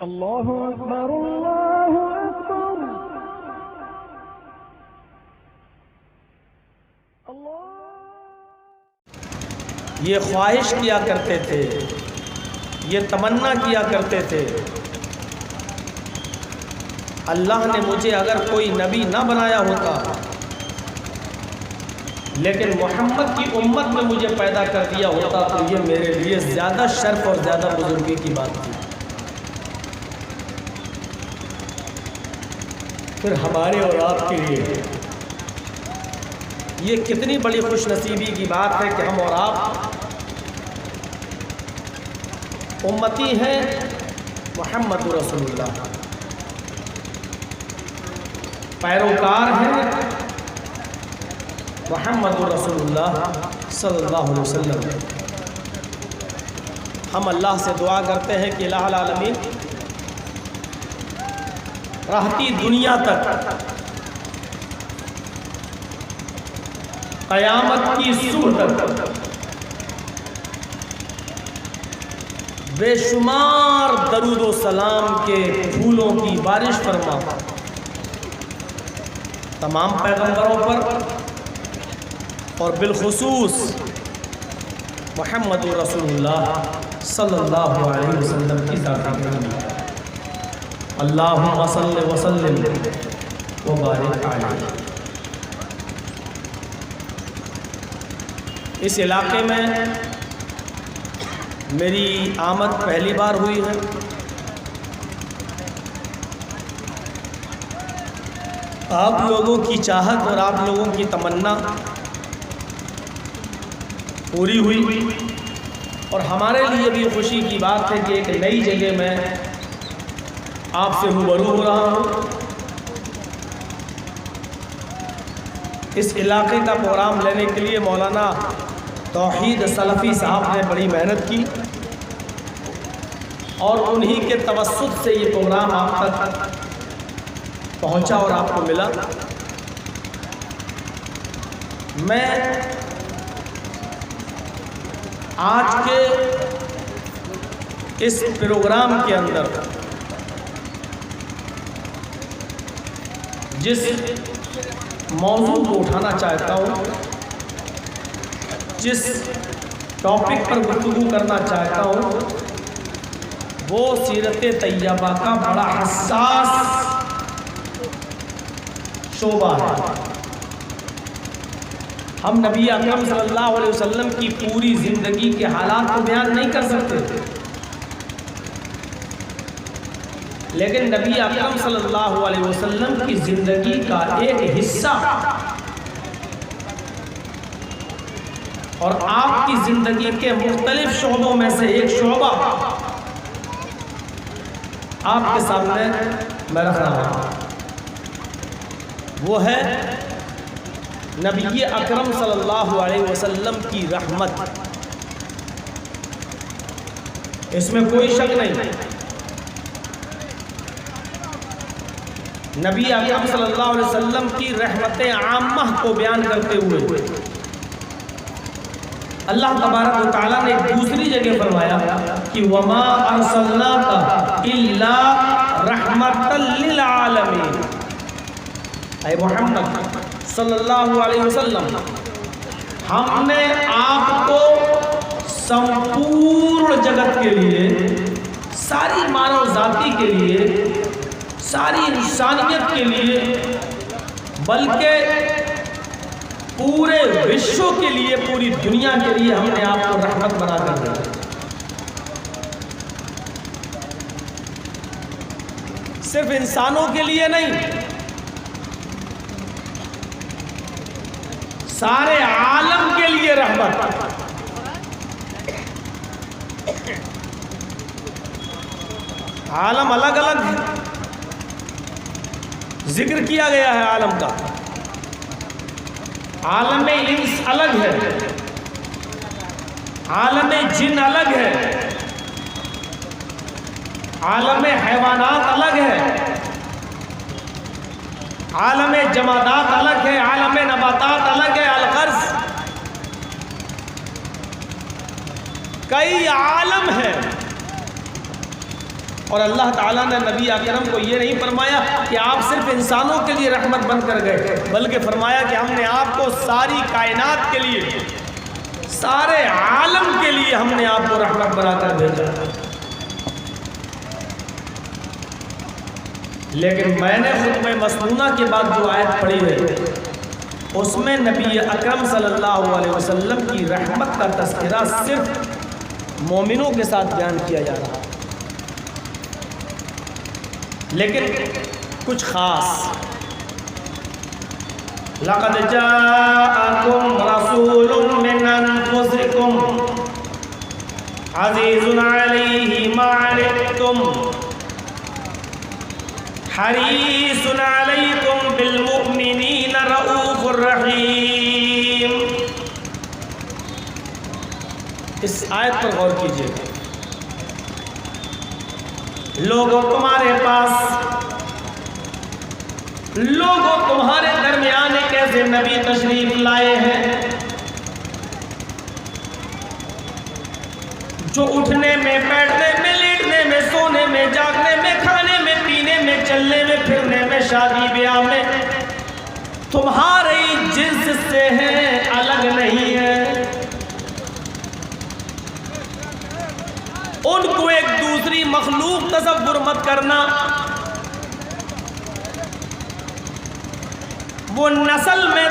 अल्लाहु अकबर अल्लाहु अकबर अल्लाह। ये ख्वाहिश किया करते थे, ये तमन्ना किया करते थे, अल्लाह ने मुझे अगर कोई नबी ना बनाया होता लेकिन मोहम्मद की उम्मत में मुझे पैदा कर दिया होता तो ये मेरे लिए ज़्यादा शर्फ और ज़्यादा बुजुर्गी की बात थी। फिर हमारे और आपके लिए ये कितनी बड़ी खुशनसीबी की बात है कि हम और आप उम्मती हैं मोहम्मद रसूलुल्लाह, पैरोकार हैं मोहम्मद रसूलुल्लाह सल्लल्लाहु अलैहि वसल्लम। हम अल्लाह से दुआ करते हैं कि इलाहुल आलमीन रहती दुनिया तक क़यामत की सुबह तक बेशुमार दरूद व सलाम के फूलों की बारिश फरमा तमाम पैगंबरों पर और बिलखुसूस मोहम्मद रसूलुल्लाह सल्लल्लाहु अलैहि वसल्लम की ज़ात में अल्लाहुम्मा सल्लि व सल्लिम व बारिक अलैहि। इस इलाके में मेरी आमद पहली बार हुई है। आप लोगों की चाहत और आप लोगों की तमन्ना पूरी हुई और हमारे लिए भी खुशी की बात है कि एक नई जगह में आपसे रूबरू हो रहा हूँ। इस इलाके का प्रोग्राम लेने के लिए मौलाना तौहीद सलफ़ी साहब ने बड़ी मेहनत की और उन्हीं के तवस्सुत से ये प्रोग्राम आप तक पहुंचा और आपको मिला। मैं आज के इस प्रोग्राम के अंदर जिस मौजू को उठाना चाहता हूँ, जिस टॉपिक पर गुफ्तगू करना चाहता हूँ, वो सीरत तैयबा का बड़ा हसास शोबा है। हम नबी अकरम सल्लल्लाहु अलैहि वसल्लम की पूरी ज़िंदगी के हालात को बयान नहीं कर सकते, लेकिन नबी अकरम सल्लल्लाहु अलैहि वसल्लम की ज़िंदगी का एक हिस्सा और आपकी ज़िंदगी के मुख्तलिफ शोबों में से एक शोबा आपके सामने मैं रख रहा हूँ। वो है नबी अकरम सल्लल्लाहु अलैहि वसल्लम की रहमत। इसमें कोई शक नहीं। नबी अकरम सल्लल्लाहु अलैहि वसल्लम की रहमत आम्मा को बयान करते हुए अल्लाह तबारक व तआला ने दूसरी जगह फरमाया कि वमा अरसलनाका इल्ला रहमतल लिल आलमीन। ऐ मोहम्मद सल्लल्लाहु अलैहि वसल्लम, हमने आपको संपूर्ण जगत के लिए, सारी मानव जाति के लिए, सारी इंसानियत के लिए, बल्कि पूरे विश्व के लिए, पूरी दुनिया के लिए हमने आपको रहमत बना कर दिया। सिर्फ इंसानों के लिए नहीं, सारे आलम के लिए रहमत। आलम अलग अलग है, जिक्र किया गया है आलम का। आलम इंस अलग है, आलम जिन अलग है, आलम हैवानात अलग है, आलम जमादात अलग है, आलम नबातात अलग है। अलगर्ज कई आलम हैं और अल्लाह ताला ने नबी अकरम को ये नहीं फरमाया कि आप सिर्फ इंसानों के लिए रहमत बनकर गए, बल्कि फरमाया कि हमने आपको सारी कायनात के लिए, सारे आलम के लिए हमने आपको रहमत बनाकर भेजा। लेकिन मैंने खुतबे मसनूना के बाद जो आयत पढ़ी है उसमें नबी अकरम सल्लल्लाहु अलैहि वसल्लम की रहमत का तज़किरा सिर्फ मोमिनों के साथ बयान किया जा रहा है, लेकिन कुछ खास। लक़द जाअकुम रसूलुम मिन अनफुसिकुम अज़ीज़ुन अलैहि मा अनित्तुम हरीसुन अलैकुम बिल मुमिनीना रऊफुर रहीम। इस आयत पर गौर कीजिए। लोगों तुम्हारे दरमियान एक ऐसे नबी तशरीफ लाए हैं जो उठने में, बैठने में, लेटने में, सोने में, जागने में, खाने में, पीने में, चलने में, फिरने में, शादी ब्याह में तुम्हारे जिन्स से हैं, अलग नहीं है। उनको एक दूसरी मखलूक तसव्वुर मत करना। वो नस्ल में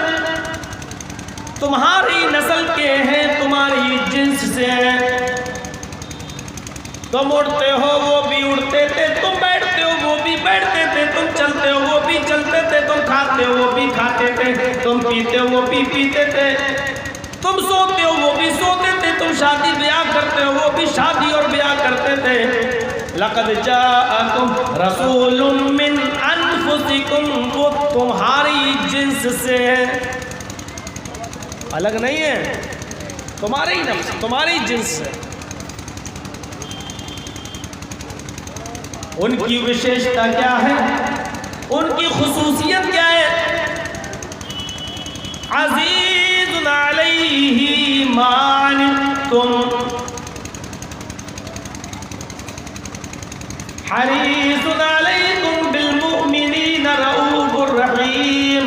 तुम्हारी नस्ल के हैं, तुम्हारी जिन्स से हैं। तुम उड़ते हो वो भी उड़ते थे, तुम बैठते हो वो भी बैठते थे, तुम चलते हो वो भी चलते थे, तुम खाते हो वो भी खाते थे, तुम पीते हो वो भी पीते थे, तुम सोते हो वो भी सोते थे, तुम शादी ब्याह करते हो वो भी शादी और ब्याह करते थे। लक़द जाअकुम रसूलुम मिन अनफुसिकुम, वो तुम्हारी जिन्स से है, अलग नहीं है, तुम्हारे ही नफ्स, तुम्हारी जिन्स है। उनकी विशेषता क्या है, उनकी खुसूसियत क्या है? अज़ीज़ुन अलैहि मा अनित्तुम हरीसुन अलैकुम बिल मुमिनीना रऊफुर रहीम।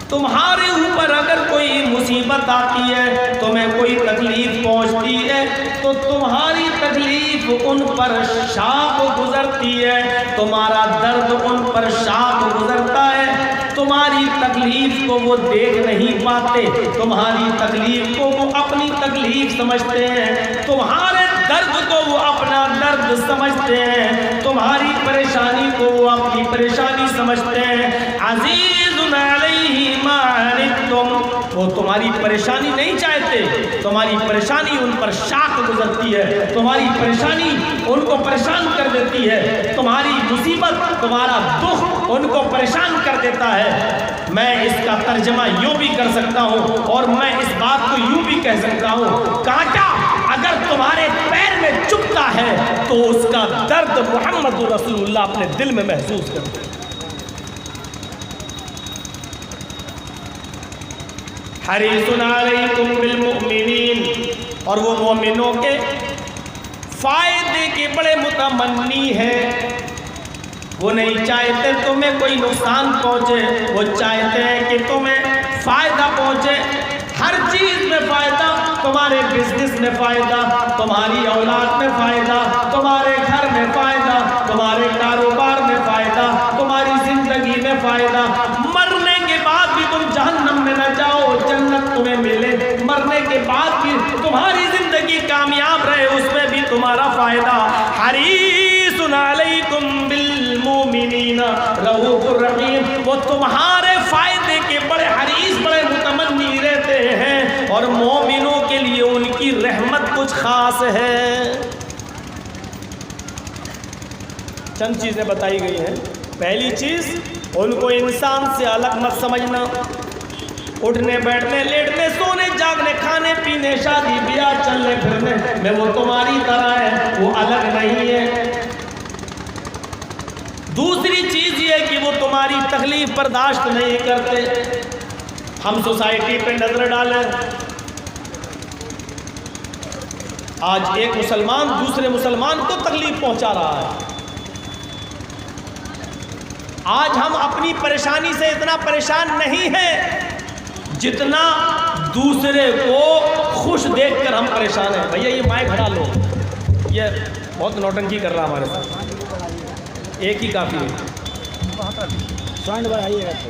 तुम्हारे ऊपर अगर कोई मुसीबत आती है, तुम्हें कोई तकलीफ पहुंचती है, तो तुम्हारी तकलीफ उन पर शाख गुजरती है, तुम्हारा दर्द उन पर शाख गुजरता है। तुम्हारी तकलीफ को वो देख नहीं पाते, तुम्हारी तकलीफ को वो अपनी तकलीफ समझते हैं, तुम्हारे दर्द को वो अपना दर्द समझते हैं, तुम्हारी परेशानी को वो अपनी परेशानी समझते हैं। अज़ीज़ुन अलैहि मा अनित्तुम, वो तुम्हारी परेशानी नहीं चाहते, तुम्हारी परेशानी उन पर शाख गुजरती है, तुम्हारी परेशानी उनको परेशान कर देती है, तुम्हारी मुसीबत, तुम्हारा दुख उनको परेशान कर देता है। मैं इसका तर्जमा यूँ भी कर सकता हूँ और मैं इस बात को यूँ भी कह सकता हूँ, कांटा अगर तुम्हारे पैर में चुभता है तो उसका दर्द मोहम्मद रसूलुल्लाह अपने दिल में महसूस करते हैं। हरीसुन अलैकुम बिल मुमिनीन, और वो मोमिनों के फायदे के बड़े मुतमन्नी हैं। वो नहीं चाहते तुम्हें कोई नुकसान पहुंचे, वो चाहते हैं कि तुम्हें फायदा पहुंचे। हर चीज में फायदा, तुम्हारे बिजनेस में फायदा, तुम्हारी औलाद में फायदा, तुम्हारे घर में फायदा, तुम्हारे कारोबार में फायदा, तुम्हारी जिंदगी में फायदा। मरने के बाद भी तुम जहन्नम में न जाओ, जन्नत तुम्हें मिले। मरने के बाद भी तुम्हारी जिंदगी कामयाब रहे, उसमें भी तुम्हारा फायदा। हरीसुन अलैकुम बिल मुमिनीना रऊफुर रहीम, वो तुम्हारे फायदे के बड़े हरीस, बड़े मुतमन्नी रहते हैं, और मोमिनों के लिए उनकी रहमत कुछ खास है। चंद चीजें बताई गई हैं। पहली चीज, उनको इंसान से अलग मत समझना। उठने, बैठने, लेटने, सोने, जागने, खाने, पीने, शादी ब्याह, चलने फिरने में वो तुम्हारी तरह है, वो अलग नहीं है। दूसरी चीज ये कि वो तुम्हारी तकलीफ बर्दाश्त नहीं करते। हम सोसाइटी पे नजर डालें, आज एक मुसलमान दूसरे मुसलमान को तकलीफ पहुंचा रहा है। आज हम अपनी परेशानी से इतना परेशान नहीं हैं जितना दूसरे को खुश देखकर हम परेशान हैं। भैया ये माइक हटा लो, ये बहुत नौटंकी कर रहा हमारे साथ। एक ही काफ़ी है,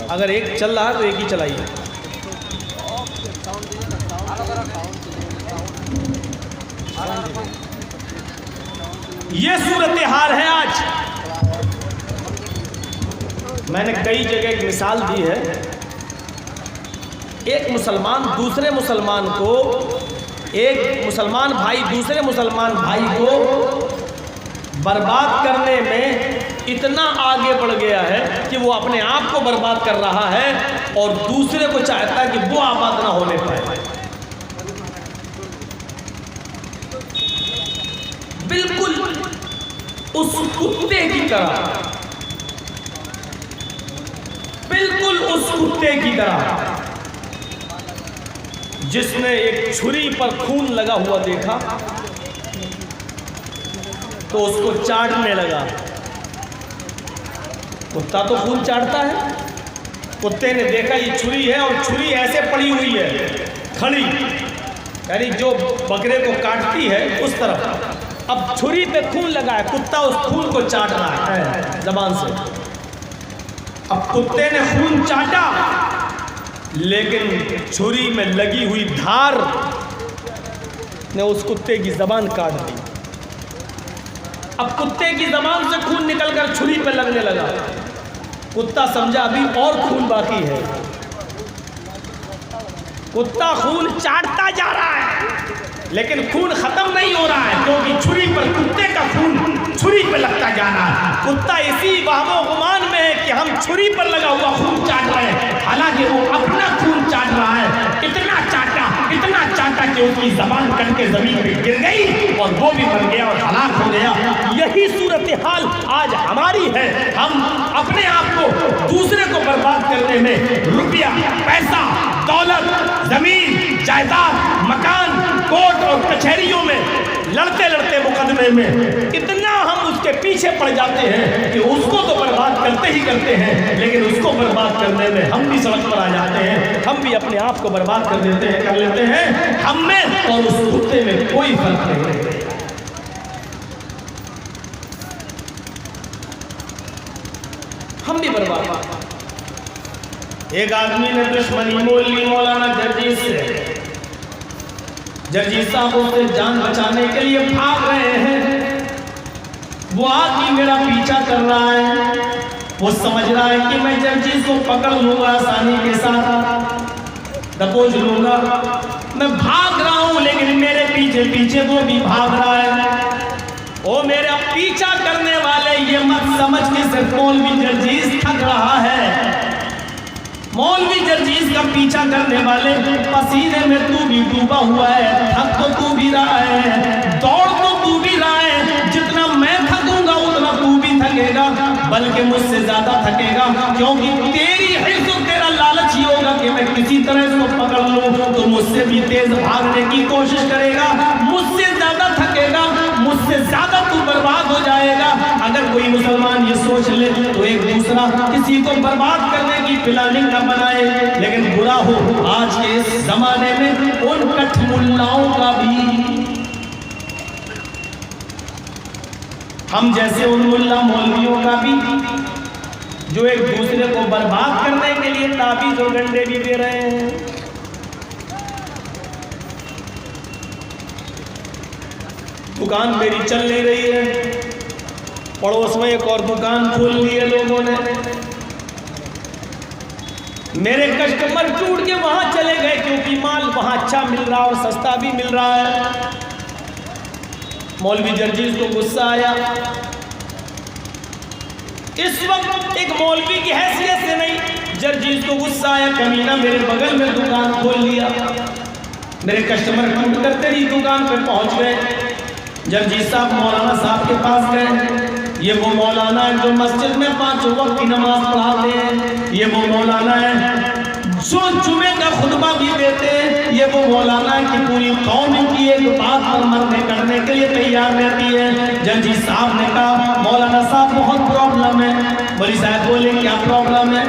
अगर एक चल रहा है तो एक ही चलाइए। ये सूरत हाल है आज। मैंने कई जगह एक मिसाल दी है। एक मुसलमान दूसरे मुसलमान को, एक मुसलमान भाई दूसरे मुसलमान भाई को बर्बाद करने में इतना आगे बढ़ गया है कि वो अपने आप को बर्बाद कर रहा है और दूसरे को चाहता है कि वो आबाद ना होने पाए। बिल्कुल उस कुत्ते की तरह, बिल्कुल उस कुत्ते की तरह जिसने एक छुरी पर खून लगा हुआ देखा तो उसको चाटने लगा। कुत्ता तो खून चाटता है। कुत्ते ने देखा ये छुरी है और छुरी ऐसे पड़ी हुई है खड़ी, यानी जो बकरे को काटती है उस तरफ। अब छुरी पे खून लगा है, कुत्ता उस खून को चाट रहा है जबान से। अब कुत्ते ने खून चाटा लेकिन छुरी में लगी हुई धार ने उस कुत्ते की जबान काट दी। अब कुत्ते की जबान से खून निकलकर छुरी पे लगने लगा। कुत्ता समझा अभी और खून बाकी है। कुत्ता खून चाटता जा रहा है लेकिन खून खत्म नहीं हो रहा है, क्योंकि छुरी पर कुत्ते का खून छुरी पे लगता जा रहा है। कुत्ता इसी वहमो गुमान में है कि हम छुरी पर लगा हुआ खून चाट रहे हैं, हालांकि वो अपना खून चाट रहा है। इतना चाटा कि उसकी जबान कट के जमीन पे गिर गई और वो भी मर गया और हलाक हो गया। यही सूरत हाल आज हमारी है। हम अपने आप को दूसरे को बर्बाद करने में रुपया, पैसा, दौलत, जमीन, जायदाद, मकान, कोर्ट और कचहरियों में लड़ते लड़ते मुकदमे में इतना हम उसके पीछे पड़ जाते हैं कि उसको तो बर्बाद करते ही करते हैं, लेकिन उसको बर्बाद करने में हम भी सड़क पर आ जाते हैं। हम भी अपने आप को बर्बाद कर लेते हैं। हम में और उस कुत्ते में कोई फर्क नहीं। हम भी बर्बाद। एक आदमी ने दुश्मनी मोल ली मौलाना जर्जीस से। जर्जीस साहब उससे जान बचाने के लिए भाग रहे हैं। वो आदमी मेरा पीछा कर रहा है। वो समझ रहा है कि मैं जर्जीस को पकड़ लूंगा, आसानी के साथ दबोच लूंगा। मैं भाग रहा हूं लेकिन मेरे पीछे पीछे वो भी भाग रहा है। वो मेरा पीछा करने वाले ये मत समझ के सिर्फ मौलवी जर्जीस थक रहा है। मौलवी जर्जीस का पीछा करने वाले पसीने में तू भी डूबा हुआ है, थक तो तू भी रहा है, दौड़ तो तू भी रहा है। जितना मैं थकूंगा उतना तू भी थकेगा, बल्कि मुझसे ज्यादा थकेगा, क्योंकि तेरी हिर्स और तेरा लालच ही होगा कि मैं किसी तरह इसको पकड़ लूं। तो मुझसे भी तेज भागने की कोशिश करेगा, मुझसे ज्यादा थकेगा, मुझसे ज्यादा तू बर्बाद हो जाएगा। अगर कोई मुसलमान ये सोच ले तो एक दूसरा किसी को बर्बाद करने की प्लानिंग न बनाए। लेकिन बुरा हो आज के इस जमाने में उन कठ मुल्लाओं का भी, हम जैसे उन मुल्ला मौलवियों का भी, जो एक दूसरे को बर्बाद करने के लिए ताबीज और गंडे भी दे रहे हैं। दुकान मेरी चल नहीं रही है, पड़ोस में एक और दुकान खोल ली है लोगों ने। मेरे कस्टमर टूट के वहां चले गए क्योंकि माल वहां अच्छा मिल रहा और सस्ता भी मिल रहा है। मौलवी जर्जीस को गुस्सा आया। इस वक्त एक मौलवी की हैसियत से नहीं, जर्जीस को गुस्सा आया, कमीना मेरे बगल में दुकान खोल लिया। मेरे कस्टमर टूट कर तेरी दुकान पे पहुंच गए। जर्जीस साहब मौलाना साहब के पास गए। ये वो मौलाना है जो मस्जिद में 5 वक्त की नमाज पढ़ाते हैं। ये वो मौलाना है जो जुमे का खुतबा भी देते हैं, ये वो मौलाना की पूरी कौम की एक बात पर मरने करने के लिए तैयार रहती है। जंजी साहब ने कहा मौलाना साहब बहुत प्रॉब्लम है। मौलवी साहब बोले क्या प्रॉब्लम है?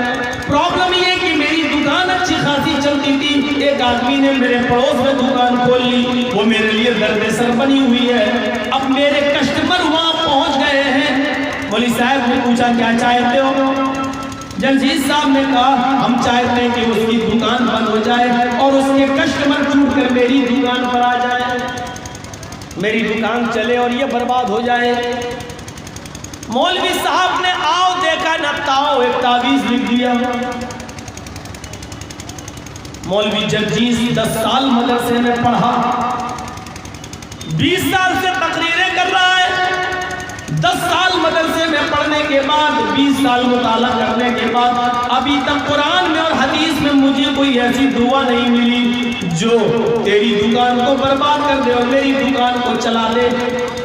प्रॉब्लम ये कि मेरी दुकान अच्छी खासी चलती थी, एक आदमी ने मेरे पड़ोस में दुकान खोल ली, वो मेरे लिए दर्द सर बनी हुई है। अब मेरे कस्टमर वहां पहुंच गए हैं। मौलवी साहब ने पूछा क्या चाहते हो? जंजीर साहब ने कहा हम चाहते हैं कि उसकी दुकान बंद हो जाए और उसके कस्टमर छूट कर मेरी दुकान पर आ जाए, मेरी दुकान चले और ये बर्बाद हो जाए। मौलवी साहब ने आओ देखा न ताओ एक तावीज लिख दिया। मौलवी जगजीत 10 साल मदरसे में पढ़ा, 20 साल से तकरीरें कर रहा है। 10 साल मदरसे में पढ़ने के बाद, 20 साल मुताला करने के बाद अभी तक कुरान में और हदीस में मुझे कोई ऐसी दुआ नहीं मिली जो तेरी दुकान को बर्बाद कर दे और मेरी दुकान को चला दे।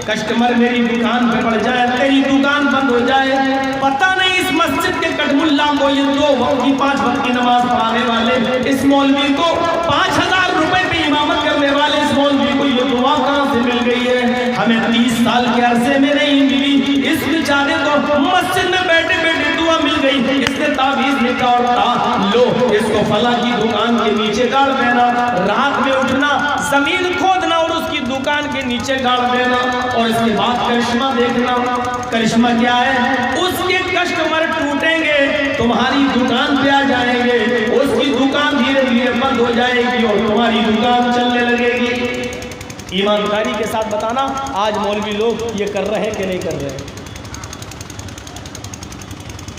कस्टमर मेरी दुकान पे बढ़ जाए, तेरी दुकान बंद हो जाए। पता नहीं इस मस्जिद के कटमुल्ला को, ये 2 वक्त की 5 वक्त की नमाज पढ़ाने वाले इस मौलवी को 5000 रुपए पे इमामत करने वाले इस मौलवी को ये दुआ कहां से मिल गई है? हमें 30 साल के अरसे में नहीं मिली। इस बेचारे को मस्जिद में बैठे बैठे दुआ मिल गई। इसने तावीज लिखा और कहा लो इसको फला की दुकान के नीचे गाड़ देना, रात में उठना, जमीन खोदना और उसकी दुकान के नीचे गाड़ देना और इसके बाद करिश्मा देखना। करिश्मा क्या है? उसके कस्टमर टूटेंगे, तुम्हारी दुकान पे आ जाएंगे, उसकी दुकान धीरे धीरे बंद हो जाएगी और तुम्हारी दुकान चलने लगेगी। ईमानदारी के साथ बताना आज मौलवी लोग ये कर रहे हैं कि नहीं कर रहे हैं?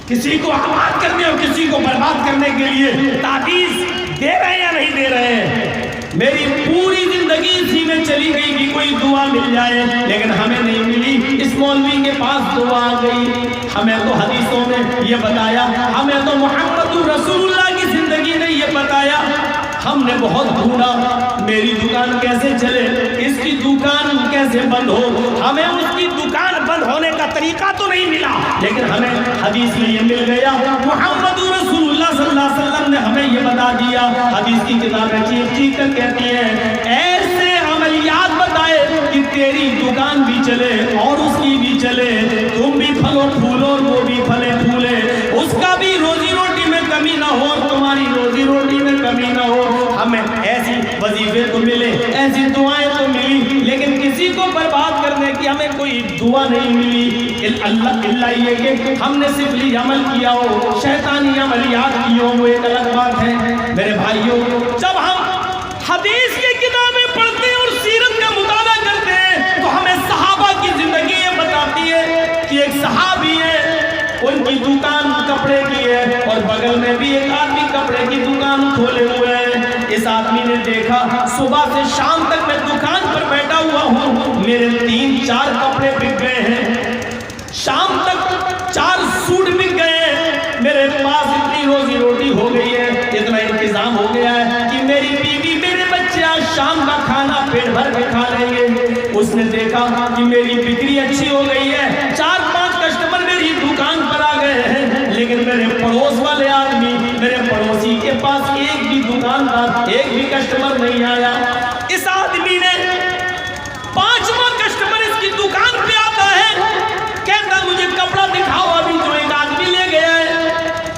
किसी को आबाद करने और किसी को बर्बाद करने के लिए ताबीज दे रहे हैं या नहीं दे रहे हैं? मेरी पूरी जिंदगी इसी में चली गई कि कोई दुआ मिल जाए, लेकिन हमें नहीं मिली। इस मौलवी के पास दुआ आ गई। हमें तो हदीसों में ये बताया, हमें तो मोहम्मद रसूलुल्लाह की जिंदगी ने ये बताया। हमने बहुत ढूंढा मेरी दुकान कैसे चले, इसकी दुकान कैसे बंद हो। हमें उसकी दुकान बंद होने का तरीका तो नहीं मिला, लेकिन हमें हदीस में ये मिल गया। मोहम्मद रसूलुल्लाह सल्लल्लाहु अलैहि वसल्लम ने हमें ये बता दिया। हदीस की किताबें चीख चीख कर कहती हैं ऐसे अमलियात बताए कि तेरी दुकान भी चले और उसकी भी चले, तुम भी फलो फूलो और वो भी फले फूले, उसका भी रोजी रोटी में कमी ना हो और तुम्हारी रोजी रोटी में कमी ना हो। हमें ऐसी वजीफे तो मिले, ऐसी दुआएं तो मिली, लेकिन किसी को बर्बाद करने की हमें कोई दुआ नहीं मिली। अल्लाह ये कि हमने सिर्फ अमल किया हो, शैतानी अमलियात की हो, वो एक अलग बात है। मेरे भाइयों, जब हम हदीस की किताबें पढ़ते हैं और सीरत का मुताला करते हैं तो हमें सहाबा की जिंदगी ये बताती है कि एक सहाबी है, उनकी दुकान कपड़े की है और बगल में भी एक आदमी कपड़े की दुकान खोले हुए है। इस आदमी ने देखा सुबह से शाम तक मैं दुकान पर बैठा हुआ हूँ, मेरे 3-4 कपड़े बिक गए हैं, शाम तक 4 सूट बिक गए हैं, मेरे पास इतनी रोजी रोटी हो गई है, इतना इंतजाम हो गया है कि मेरी बीवी मेरे बच्चे आज शाम का खाना पेट भर के खा लेंगे। उसने देखा कि मेरी बिक्री अच्छी हो गई है, 4-5 कस्टमर मेरी दुकान पर आ गए हैं, लेकिन मेरे पड़ोस वाले आदमी, मेरे पड़ोसी के पास एक भी दुकानदार, एक भी कस्टमर नहीं आया। इस आदमी ने 5वां कस्टमर इसकी दुकान पे आता है, कहता मुझे कपड़ा दिखाओ अभी जो एक आदमी ले गया है।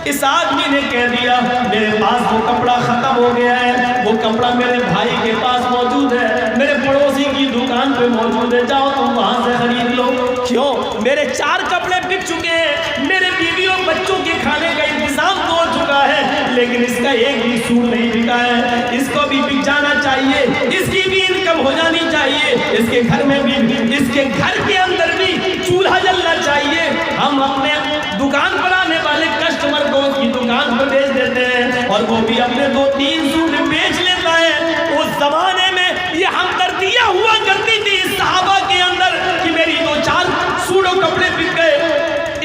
इस आदमी ने कह दिया मेरे पास वो कपड़ा खत्म हो गया है, वो कपड़ा मेरे भाई के पास मौजूद है, मेरे पड़ोसी की दुकान पे मौजूद है, जाओ तुम वहां से खरीद लो। क्यों? मेरे 4 कपड़े बिक चुके हैं, मेरे बीवी और बच्चों के खाने का इंतजाम तो हो चुका है, लेकिन इसका एक भी सूट नहीं बिका है, इसको भी बिक जाना चाहिए, इसकी भी इनकम हो जानी चाहिए, इसके घर में भी, इसके घर के अंदर भी चूल्हा जलना चाहिए। हम अपने दुकान पर आने वाले कस्टमर को उसकी दुकान पर भेज देते हैं और वो भी अपने 2-3 सूट बेच लेता है। उस जमाने में ये हमदर्दियां हुआ करती थी सहाबा के अंदर कि मेरी 2-4 सूट और कपड़े बिक गए,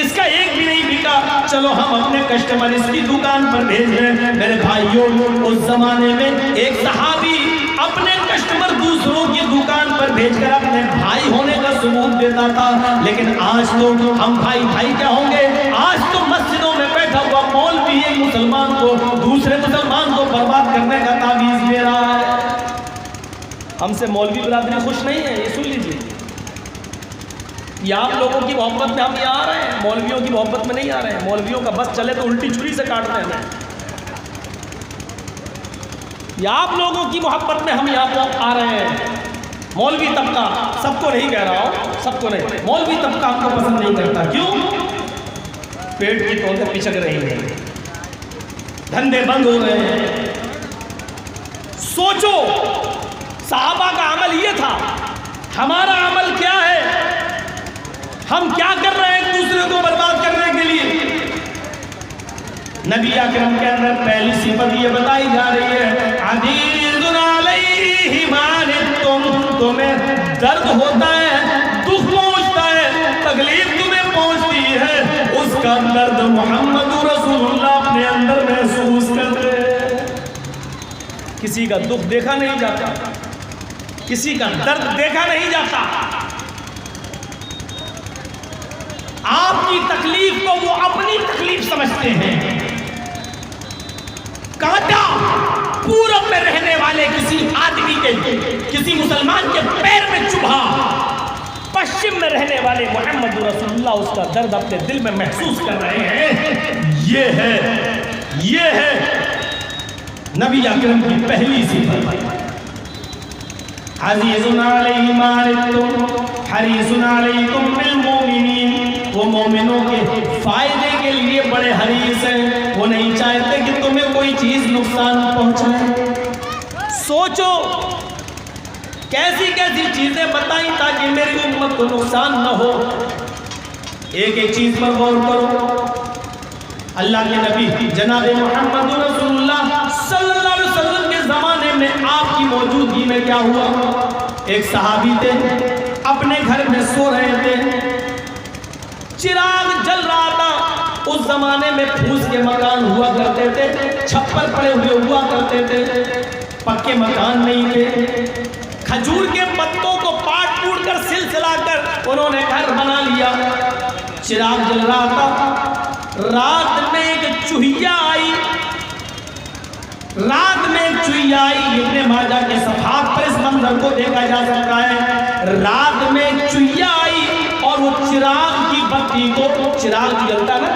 इसका एक भी नहीं बिका, चलो हम अपने कस्टमर इसकी दुकान पर भेज रहे। मेरे भाइयों, उस जमाने में एक सहाबी अपने कस्टमर दूसरों की दुकान पर भेजकर अपने भाई होने का सबूत देता था, लेकिन आज तो हम भाई भाई क्या होंगे? आज तो मस्जिदों में बैठा हुआ मौलवी भी एक मुसलमान को, दूसरे मुसलमान को बर्बाद करने का तावीज़ दे रहा है। हमसे मौलवी बिरादरी खुश नहीं है, ये सुन लीजिए। ये आप लोगों की मोहब्बत में हम यहाँ आ रहे हैं, मौलवियों की मोहब्बत में नहीं आ रहे हैं। मौलवियों का बस चले तो उल्टी छुरी से काट रहे हैं। ये आप लोगों की मोहब्बत में हम यहाँ पर आ रहे हैं। मौलवी तबका, सबको नहीं कह रहा हूँ, सबको नहीं, मौलवी तबका हमको पसंद नहीं करता। क्यों? पेट की तौलते पिछक रही है, धंधे बंद हो रहे हैं। सोचो, सहाबा का अमल ये था, हमारा अमल क्या है? हम क्या कर रहे हैं एक दूसरे को बर्बाद करने के लिए? नबी अकरम के अंदर पहली सिफत ये बताई जा रही है, अज़ीज़ुन अलैहि मा अनित्तुम, तुम्हें दर्द होता है, दुख पहुंचता है, तकलीफ तुम्हें पहुंचती है, उसका दर्द मोहम्मद रसूलुल्लाह अपने अंदर महसूस करते हैं। किसी का दुख देखा नहीं जाता, किसी का दर्द देखा नहीं जाता। आपकी तकलीफ को वो अपनी तकलीफ समझते हैं। कांटा पूरब में रहने वाले किसी आदमी के, किसी मुसलमान के पैर में चुभा, पश्चिम में रहने वाले मोहम्मद रसूलुल्लाह उसका दर्द अपने दिल में महसूस कर रहे हैं। ये है नबी अकरम की पहली सिफत। अज़ीज़ुन अलैहि मा अनित्तुम हरीसुन अलैकुम बिल मोमिनीन, वो मोमिनों के फायदे के लिए बड़े हरीस हैं। वो नहीं चाहते कि तुम्हें कोई चीज नुकसान पहुंचाए। सोचो कैसी कैसी चीजें बताई ताकि मेरी उम्मत को नुकसान न हो। एक एक चीज पर गौर करो। अल्लाह के नबी जनाब मोहम्मद रसूलुल्लाह सल्लल्लाहु अलैहि वसल्लम के ज़माने में आपकी मौजूदगी में क्या हुआ? एक सहाबी थे, अपने घर में सो रहे थे, चिराग जल रहा था। उस ज़माने में फूस के मकान हुआ करते थे, छप्पर पड़े हुए हुआ करते थे, पक्के मकान नहीं थे। खजूर के पत्तों को पाट टूट कर सिलसिला कर उन्होंने घर बना लिया। चिराग जल रहा था। रात में एक चूहिया आई, इब्ने माजा के सफात पर इस मंजर को देखा जा सकता है। रात में एक चूहिया आई और वो चिराग की बत्ती को, चिराग जलता ना,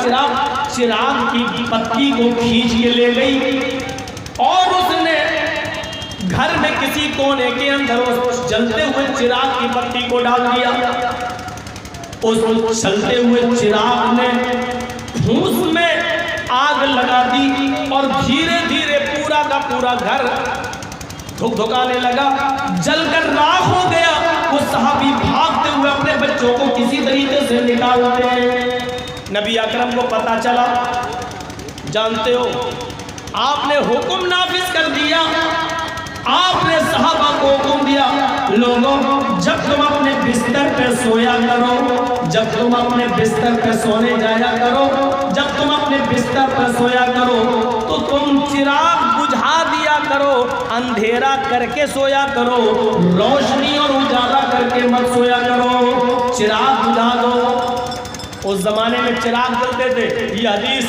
चिराग की पत्ती को खींच के ले गई और उसने घर में किसी कोने के अंदर उस जलते हुए चिराग की बत्ती को डाल दिया। उस चलते हुए चिराग ने फूस में आग लगा दी और धीरे धीरे पूरा का पूरा घर धुकधुकाने लगा, जलकर राख हो गया। वो सहाबी भागते हुए अपने बच्चों को किसी तरीके से निकालते हैं। नबी अकरम को पता चला। जानते हो, आपने हुक्म नाफिज कर दिया। आपने सहाबा को हुक्म दिया, लोगों जब तुम अपने बिस्तर पे सोया करो, जब तुम अपने बिस्तर पे सोने जाया करो, जब तुम अपने बिस्तर पे सोया करो तो तुम चिराग बुझा दिया करो, अंधेरा करके सोया करो, रोशनी और उजाला करके मत सोया करो, चिराग बुझा दो। उस जमाने में चिराग जलते थे। ये हदीस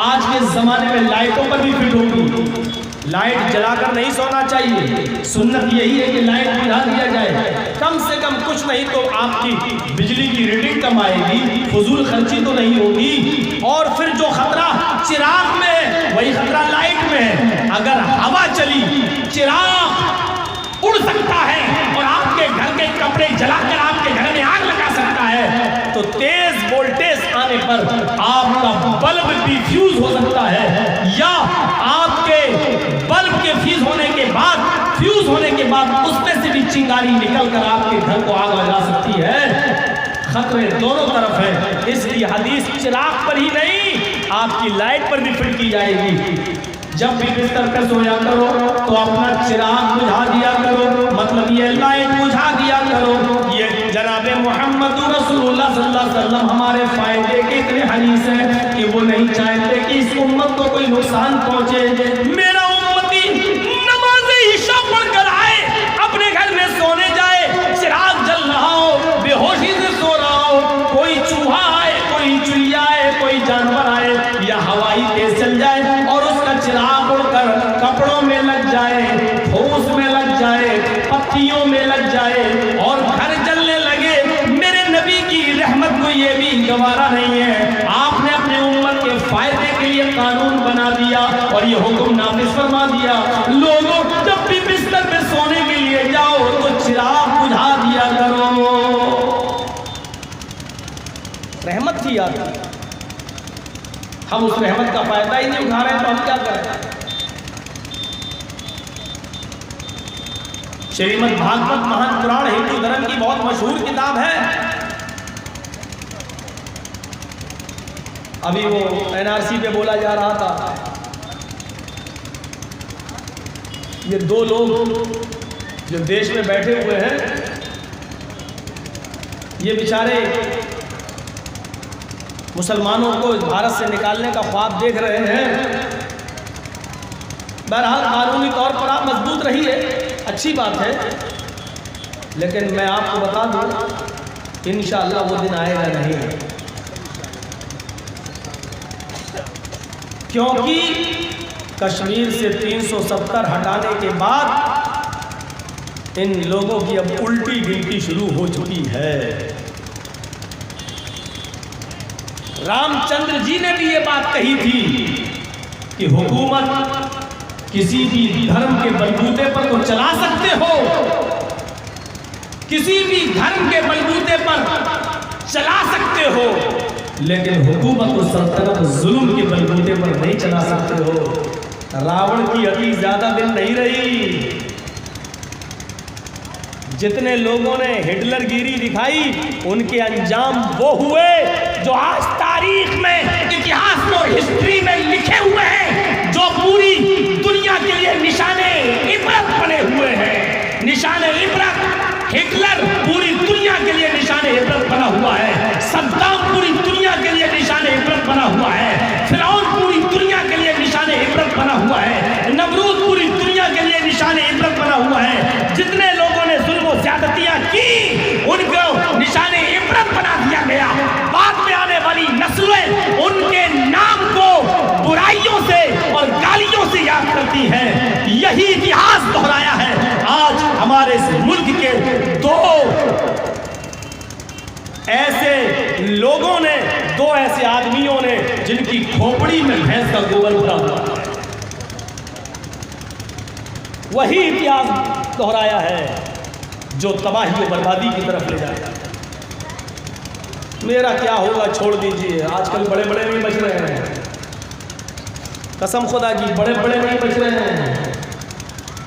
आज के जमाने में लाइटों पर भी फिट होगी। लाइट जलाकर नहीं सोना चाहिए। सुन्नत यही है कि लाइट बुझा दिया जाए। कम से कम कुछ नहीं तो आपकी बिजली की रीडिंग कम आएगी, फजूल खर्ची तो नहीं होगी। और फिर जो खतरा चिराग में, वही खतरा लाइट में है। अगर हवा चली, चिराग उड़ सकता है और आपके घर के कपड़े जलाकर आपके घर में आग लगा सकता है। तो तेज वोल्टेज आने पर आपका बल्ब भी फ्यूज हो सकता है, या आपके बल्ब के फ्यूज होने के बाद उसमें से भी चिंगारी निकलकर आपके घर को आग लगा सकती है। खतरे दोनों तरफ है। इसलिए हदीस चिराग पर ही नहीं, आपकी लाइट पर भी फिट की जाएगी। जब भी बिस्तर पर सोया करो तो अपना चिराग बुझा दिया करो, मतलब ये लाइट बुझा दिया करो। ये जनाबे मोहम्मद रसूलुल्लाह सल्लल्लाहु अलैहि वसल्लम हमारे फायदे के इतने हरीस हैं कि वो नहीं चाहते कि इस उम्मत को कोई नुकसान पहुंचे। मेरा उम्मती नमाज इशा पढ़कर आए, अपने घर में सोने जाए, चिराग जल रहा हो, बेहोशी से सो रहा हो, कोई चूहा आए, कोई चुईया आए, कोई जानवर आए या हवाई तेज चल जाए, ये भी गवारा नहीं है। आपने अपने उम्मत के फायदे के लिए कानून बना दिया और ये हुक्म नाफिज फरमा दिया, लोगों जब भी बिस्तर में सोने के लिए जाओ तो चिराग बुझा दिया करो। रहमत थी यार, हम उस रहमत का फायदा ही नहीं उठा रहे तो हम क्या करें। श्रीमद् भागवत महान पुराण हिंदू धर्म की बहुत मशहूर किताब है। अभी वो एनआरसी पे बोला जा रहा था, ये दो लोग जो देश में बैठे हुए हैं, ये बेचारे मुसलमानों को भारत से निकालने का ख्वाब देख रहे हैं। बहरहाल कानूनी तौर पर आप मजबूत रहिए, अच्छी बात है, लेकिन मैं आपको बता दूं इंशाअल्लाह वो दिन आएगा नहीं, क्योंकि कश्मीर से 370 हटाने के बाद इन लोगों की अब उल्टी गिनती शुरू हो चुकी है। रामचंद्र जी ने भी ये बात कही थी कि हुकूमत किसी भी धर्म के बलबूते पर तो चला सकते हो, किसी भी धर्म के बलबूते पर चला सकते हो, लेकिन हुकूमत और सल्तनत जुल्म के बलबूते पर नहीं चला सकते हो। रावण की अति ज्यादा दिन नहीं रही। जितने लोगों ने हिटलरगिरी दिखाई उनके अंजाम वो हुए जो आज तारीख में, इतिहास और हिस्ट्री में लिखे हुए हैं, जो पूरी दुनिया के लिए निशाने इबरत बने हुए हैं। निशाने इबरत, हिटलर पूरी दुनिया के लिए निशाने इबरत बना हुआ है, सद्दाम पूरी दुनिया के लिए निशाने इबरत बना हुआ है, फिरौन पूरी दुनिया के लिए निशाने इबरत बना हुआ है, नमरूद पूरी दुनिया के लिए निशाने इबरत बना हुआ है। जितने लोगों ने जुल्म और ज्यादतियां की उनको निशाने इबरत बना दिया गया। बाद में आने वाली नस्लें उनके नाम को बुराइयों से और गालियों से याद करती हैं। यही इतिहास दोहराया है। आज हमारे इस मुल्क के दो ऐसे लोगों ने, दो ऐसे आदमियों ने जिनकी खोपड़ी में भैंस का गोबर भरा हुआ है, वही इतिहास दोहराया है जो तबाही और बर्बादी की तरफ ले जाता है। मेरा क्या होगा छोड़ दीजिए, आजकल बड़े बड़े नहीं बच रहे हैं, कसम खुदा की बड़े बड़े नहीं बच रहे हैं।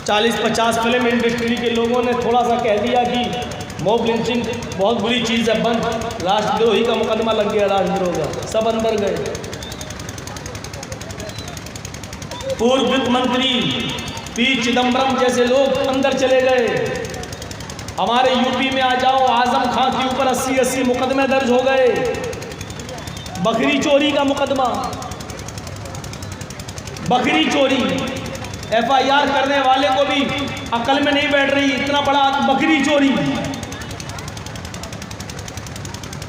40-50 फिल्म इंडस्ट्री के लोगों ने थोड़ा सा कह दिया कि मॉब लिंचिंग बहुत बुरी चीज़ है, बंद, राष्ट्रद्रोही का मुकदमा लग गया, राष्ट्रद्रोह का, सब अंदर गए। पूर्व वित्त मंत्री पी चिदम्बरम जैसे लोग अंदर चले गए। हमारे यूपी में आ जाओ, आजम खां के ऊपर 80 मुकदमे दर्ज हो गए, बकरी चोरी का मुकदमा, बकरी चोरी, FIR करने वाले को भी अकल में नहीं बैठ रही, इतना बड़ा बकरी चोरी।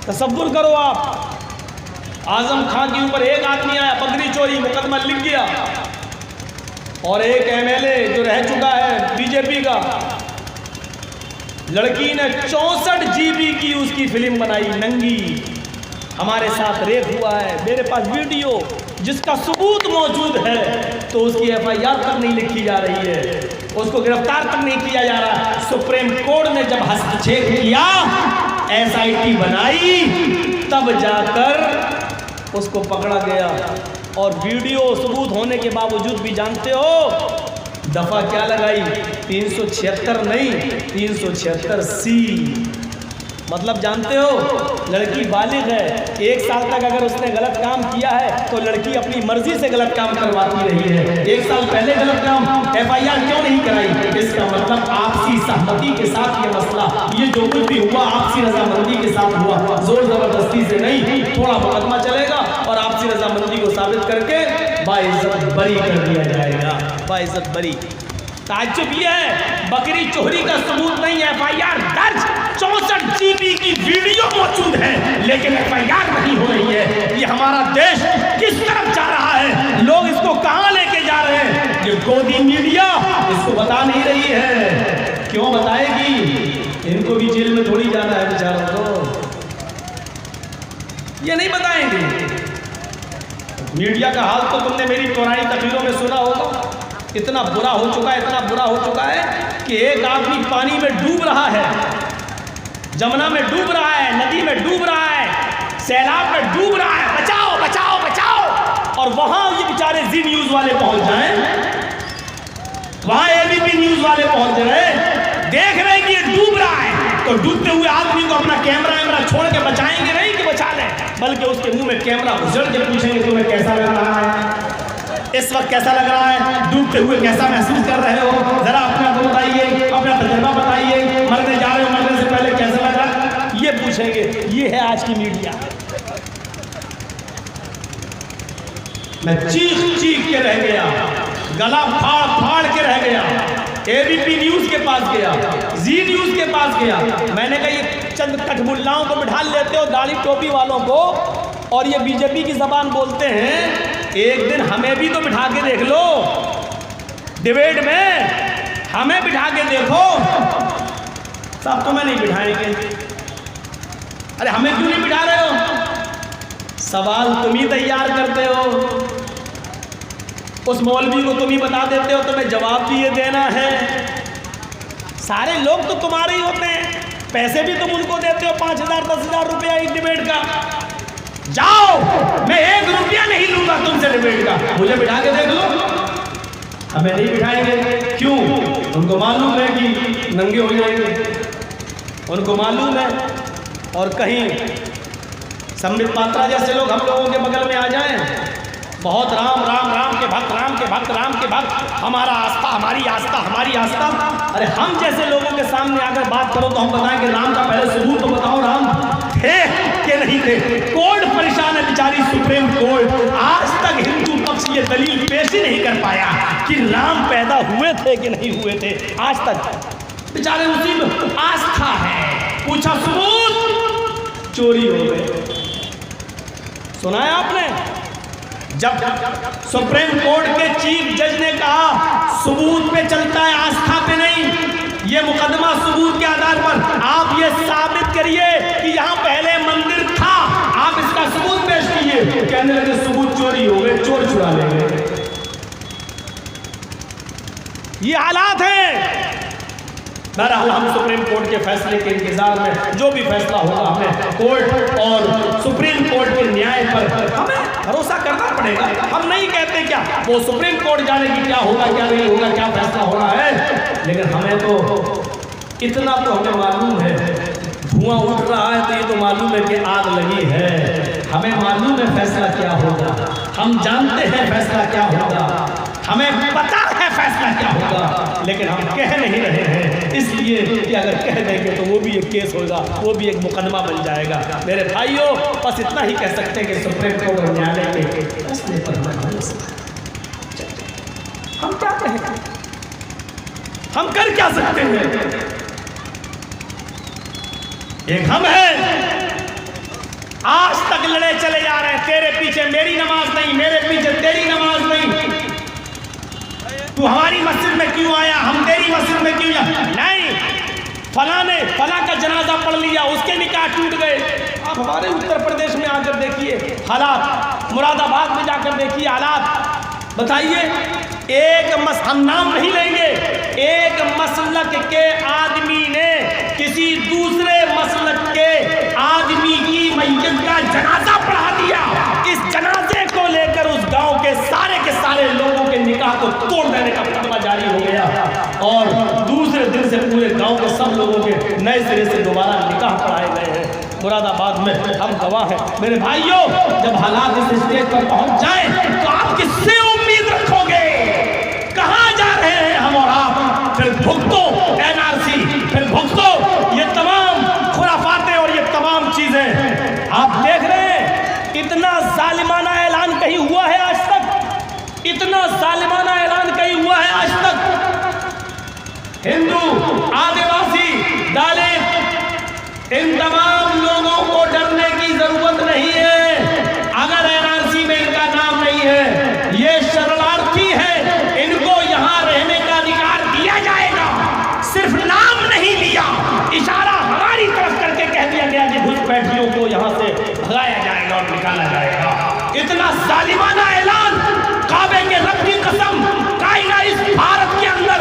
तसव्वुर करो आप, आजम खां के ऊपर एक आदमी आया, बकरी चोरी, मुकदमा लिख गया, और एक MLA जो रह चुका है बीजेपी का, लड़की ने 64 GB की उसकी फिल्म बनाई, नंगी, हमारे साथ रेप हुआ है, मेरे पास वीडियो जिसका सबूत मौजूद है, तो उसकी FIR तक नहीं लिखी जा रही है, उसको गिरफ्तार तक नहीं किया जा रहा। सुप्रीम कोर्ट ने जब हस्तक्षेप किया, SIT बनाई, तब जाकर उसको पकड़ा गया। और वीडियो सबूत होने के बावजूद भी जानते हो दफा क्या लगाई? 376 नहीं, 376C। मतलब जानते हो, लड़की बालिग है, 1 साल तक अगर उसने गलत काम किया है तो लड़की अपनी मर्जी से गलत काम करवाती रही है। 1 साल पहले गलत काम, FIR क्यों नहीं कराई? इसका मतलब आपसी सहमति के साथ ये मसला, ये जो कुछ भी हुआ आपसी रजामंदी के साथ हुआ, जोर जबरदस्ती से नहीं। थोड़ा मुकदमा चलेगा और आपसी रजामंदी को साबित करके बाइज्जत बरी कर दिया जाएगा, बाइज्जत बरी। ताज्जुब ये है, बकरी चोरी का सबूत नहीं, FIR दर्ज, 64 GB की वीडियो मौजूद है, लेकिन FIR नहीं हो रही है। ये हमारा देश किस तरफ जा रहा है? लोग इसको कहां लेके जा रहे हैं? ये गोदी मीडिया इसको बता नहीं रही है। क्यों बताएगी? इनको भी जेल में थोड़ी जाना है बेचारों को। ये नहीं बताएंगे। मीडिया का हाल तो तुमने मेरी पुरानी तकरीरों में सुना होगा। इतना बुरा हो चुका है, इतना बुरा हो चुका है कि एक आदमी पानी में डूब रहा है, जमुना में डूब रहा है, नदी में डूब रहा है, सैलाब में डूब रहा है, बचाओ बचाओ बचाओ। और वहां ये बेचारे जी न्यूज वाले पहुंच जाएं, वहां एबीपी न्यूज वाले पहुंच जाए, देख रहे हैं कि ये डूब रहा है, तो डूबते हुए आदमी को अपना कैमरा छोड़ के बचाएंगे नहीं कि बचा लें, बल्कि उसके मुंह में कैमरा घुसड़ के पूछेंगे तुम्हें कैसा लग रहा है, इस वक्त कैसा लग रहा है, डूबते हुए कैसा महसूस कर रहे हो, जरा अपना बताइए, अपना तजुर्बा बताइए, मरने जा रहे हो, मरने से पहले कैसा लग रहा है, ये पूछेंगे। ये है आज की मीडिया। मैं चीख चीख के रह गया, गला फाड़ फाड़ के रह गया, एबीपी न्यूज के पास गया, जी न्यूज के पास गया। मैंने कहा ये चंद कठमुल्लाओं को बिठा लेते हो, दाढ़ी टोपी वालों को, और ये बीजेपी की जबान बोलते हैं, एक दिन हमें भी तो बिठा के देख लो डिबेट में, हमें बिठा के देखो। सब तुम्हें नहीं बिठाएंगे। अरे हमें क्यों नहीं बिठा रहे हो? सवाल तुम ही तैयार करते हो, उस मौलवी को तुम ही बता देते हो, तुम्हें जवाब भी ये देना है। सारे लोग तो तुम्हारे ही होते हैं, पैसे भी तुम उनको देते हो, 5,000 10,000 रुपया एक डिबेट का। जाओ, मैं 1 रुपया नहीं लूंगा तुमसे डिबेट का, मुझे बिठा के देख लो। हमें नहीं बिठाएंगे। क्यों? उनको मालूम है कि नंगे हो जाएंगे, उनको मालूम है। और कहीं संबित पात्रा जैसे लोग हम लोगों के बगल में आ जाएं, बहुत राम राम राम के भक्त, राम के भक्त, राम के भक्त, हमारा आस्था, हमारी आस्था, हमारी आस्था। अरे हम जैसे लोगों के सामने आकर बात करो तो हम बताएं कि राम का पहले सबूत तो बताओ, राम थे कि नहीं थे। कोर्ट परेशान है बेचारी, सुप्रीम कोर्ट आज तक हिंदू पक्ष ये दलील पेश ही नहीं कर पाया कि राम पैदा हुए थे कि नहीं हुए थे। आज तक बेचारे उसी में आस्था है, पूछा सबूत, चोरी हो गए। सुना है आपने? जब सुप्रीम कोर्ट के चीफ जज ने कहा सबूत पे चलता है, आस्था पे नहीं, ये मुकदमा सबूत के आधार पर आप ये साबित करिए कि यहाँ पहले मंदिर था, आप इसका सबूत पेश कीजिए। कहने लगे सबूत चोरी हो गए, चोर चुरा ले गए। ये हालात हैं। बहरहाल हम सुप्रीम कोर्ट के फैसले के इंतजार में, जो भी फैसला होगा हमें कोर्ट और सुप्रीम कोर्ट के न्याय पर हमें भरोसा करना पड़ेगा। हम नहीं कहते क्या वो सुप्रीम कोर्ट जाने की क्या होगा क्या नहीं होगा, क्या फैसला होना है, लेकिन हमें तो इतना तो हमें मालूम है, धुआं उठ रहा है तो ये तो मालूम है कि आग लगी है। हमें मालूम है फैसला क्या होगा, हम जानते हैं फैसला क्या होगा, हमें पता है फैसला क्या होगा, लेकिन हम कह नहीं रहे हैं, इसलिए कि अगर कह देंगे तो वो भी एक केस होगा, वो भी एक मुकदमा बन जाएगा। मेरे भाइयों, बस इतना ही कह सकते हैं कि सुप्रीम कोर्ट और न्यायालय के फैसले पर हम क्या कहें, हम कर क्या सकते हैं? एक हम हैं, आज तक लड़े चले जा रहे हैं, तेरे पीछे मेरी नमाज नहीं, मेरे पीछे तेरी नमाज नहीं, तू हमारी मस्जिद में क्यों आया, हम तेरी मस्जिद में क्यों आया? नहीं, फला ने फला का जनाजा पढ़ लिया, उसके निकाह टूट गए। आप हमारे उत्तर प्रदेश में आकर देखिए हालात, मुरादाबाद में जाकर देखिए हालात, बताइए। हम नाम नहीं लेंगे, एक मसलक के आदमी ने किसी दूसरे मसलक के आदमी की मैयत का जनाजा पढ़ा दिया। इस जनाजे को लेकर उस गांव के सारे लोगों के निकाह को तोड़ देने का मुकदमा जारी हो गया, और दूसरे दिन से पूरे गांव के सब लोगों के नए सिरे से दोबारा निकाह पढ़ाए गए हैं। मुरादाबाद में हम गवाह हैं। मेरे भाइयों, जब हालात इस स्टेज पर पहुंच जाए तो आप किससे उम्मीद रखोगे? कहां जा रहे हैं हम और आप? फिर भुगतो एनआरसी, फिर भुगतो ये तमाम खुराफातें और ये तमाम चीजें। आप देख रहे हैं इतना जालिमाना ऐलान कहीं हुआ है आज तक? इतना जालिमाना ऐलान कहीं हुआ है आज तक? हिंदू, आदिवासी, दलित, इन तमाम लोगों को डरने की जरूरत नहीं है। अगर एनआरसी में इनका नाम नहीं है, ये शरणार्थी है, इनको यहां रहने का अधिकार दिया जाएगा। सिर्फ नाम नहीं लिया, इशारा हमारी तरफ करके कह दिया गया कि घुसपैठियों को यहां से भगाया जाएगा और निकाला जाएगा। इतना जालिमाना ऐलान, काबे के रब की कसम, कायनात इस भारत के अंदर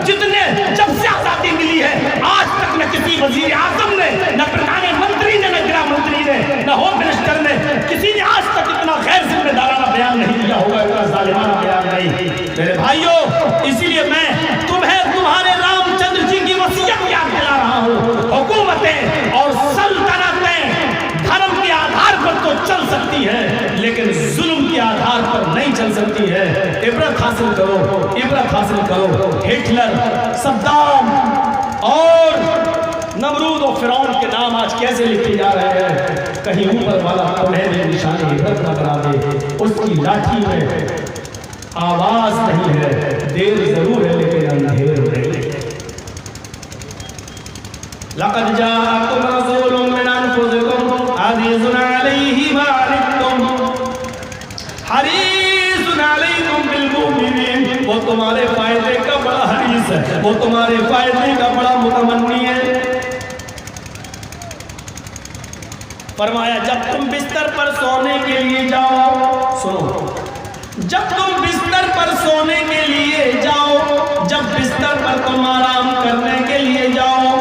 जितने जब से आजादी मिली है आज तक न किसी वजीर आजम ने, न प्रधानमंत्री ने, न गृह मंत्री ने, न होम मिनिस्टर ने, किसी ने आज तक इतना गैर जिम्मेदाराना बयान नहीं दिया होगा, इतना जालिमाना बयान नहीं। मेरे भाइयों, इसीलिए मैं तुम्हें तुम्हारे रामचंद्र जी की वसीयत याद दिला रहा हूँ। हुकूमतें और सल्तनतें धर्म के आधार पर तो चल सकती है, लेकिन जुल्म के आधार पर नहीं चल सकती है। इबरत हासिल करो, इबरत हासिल करो। हिटलर, सद्दाम और नमरूद और फिरौन के नाम आज कैसे लिखे जा रहे हैं। कहीं ऊपर वाला तुम्हें निशानी इबरत न बना दे। उसकी लाठी में आवाज नहीं है, देर जरूर है लेकिन अंधेर नहीं। लक़द जाअकुम रसूलुम मिन अनफुसिकुम अज़ीज़ुन अलैहि मा अनित्तुम हरीसुन अलैकुम बिल मुमिनीन। वो तुम्हारे फायदे का बड़ा हरीस है, वो तुम्हारे फायदे का बड़ा मुतमन्नी है। फरमाया जब तुम बिस्तर पर सोने के लिए जाओ, सुनो, जब तुम बिस्तर पर सोने के लिए जाओ, जब बिस्तर पर तुम आराम करने के लिए जाओ,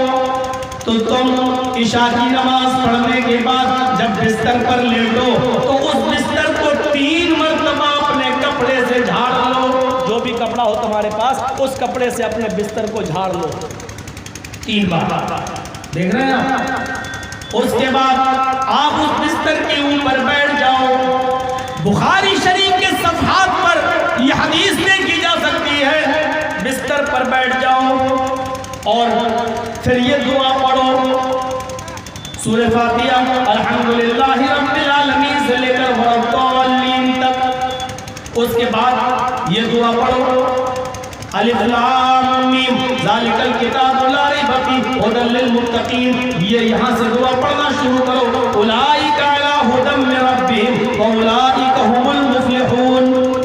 तो तुम इशा की नमाज पढ़ने के बाद जब बिस्तर पर लेटो तो उस बिस्तर को 3 मरतबा अपने कपड़े से झाड़ लो। जो भी कपड़ा हो तुम्हारे पास, उस कपड़े से अपने बिस्तर को झाड़ लो 3 बार। देख रहे हैं आप? उसके बाद आप उस बिस्तर के ऊपर बैठ जाओ। बुखारी शरीफ के सफ़हात पर यह हदीस देखी जा सकती है। बिस्तर पर बैठ जाओ और फिर ये दुआ पढ़ो, सूरह फातिहा अल्हम्दुलिल्लाहि रब्बिल आलमीन से लेकर वरद्दालीन तक। उसके बाद ये दुआ पढ़ो, अलिफ लाम मीम ज़ालिकल किताबु ला रैब फीहि हुदल लिल मुत्तकीन। ये यहाँ से दुआ पढ़ना शुरू करो। उलाइका अला हुदम मिन रब्बिहिम व उलाइका हुमुल मुफ्लिहून,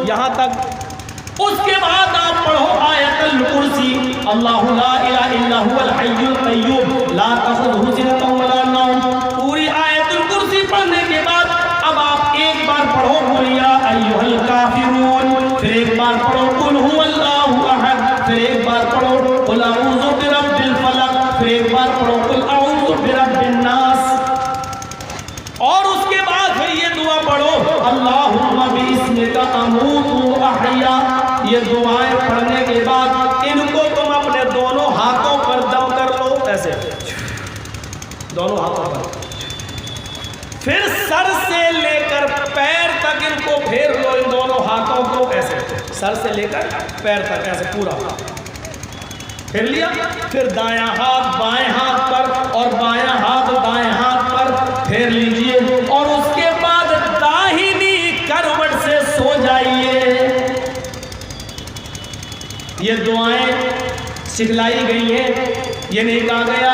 यहाँ तक। उसके बाद आप पढ़ो आयतुल कुर्सी, अल्लाहु ला इलाहा इल्ला हुवल हय्युल क़य्यूम ला तख़ुज़ुहु सिनतुन व ला नौम। पूरी आयतुल कुर्सी पढ़ने के बाद अब आप एक बार पढ़ो कुल या अय्युहल काफ़िरून, फिर एक बार पढ़ो कुल हुवल्लाहु अहद, फिर एक बार पढ़ो कुल अऊज़ु बिरब्बिल फलक, फिर एक बार पढ़ो कुल अऊज़ु बिरब्बिन नास। और उसके बाद फिर ये दुआ पढ़ो अल्लाहुम्मा बिइस्मिका अमूतु व अहया। ये दुआएं पढ़ने के बाद इनको तुम अपने दोनों हाथों पर दम कर लो, ऐसे दोनों हाथों पर। फिर सर से लेकर पैर तक इनको फेर लो, इन दोनों हाथों को ऐसे, सर से लेकर पैर तक ऐसे पूरा फेर लिया। फिर दायां हाथ बाएं हाथ पर और बायां हाथ दाएं हाथ पर फेर लीजिए और उसके बाद दाहिनी करवट से सो जाइए। ये दुआएं सिखलाई गई हैं। ये नहीं कहा गया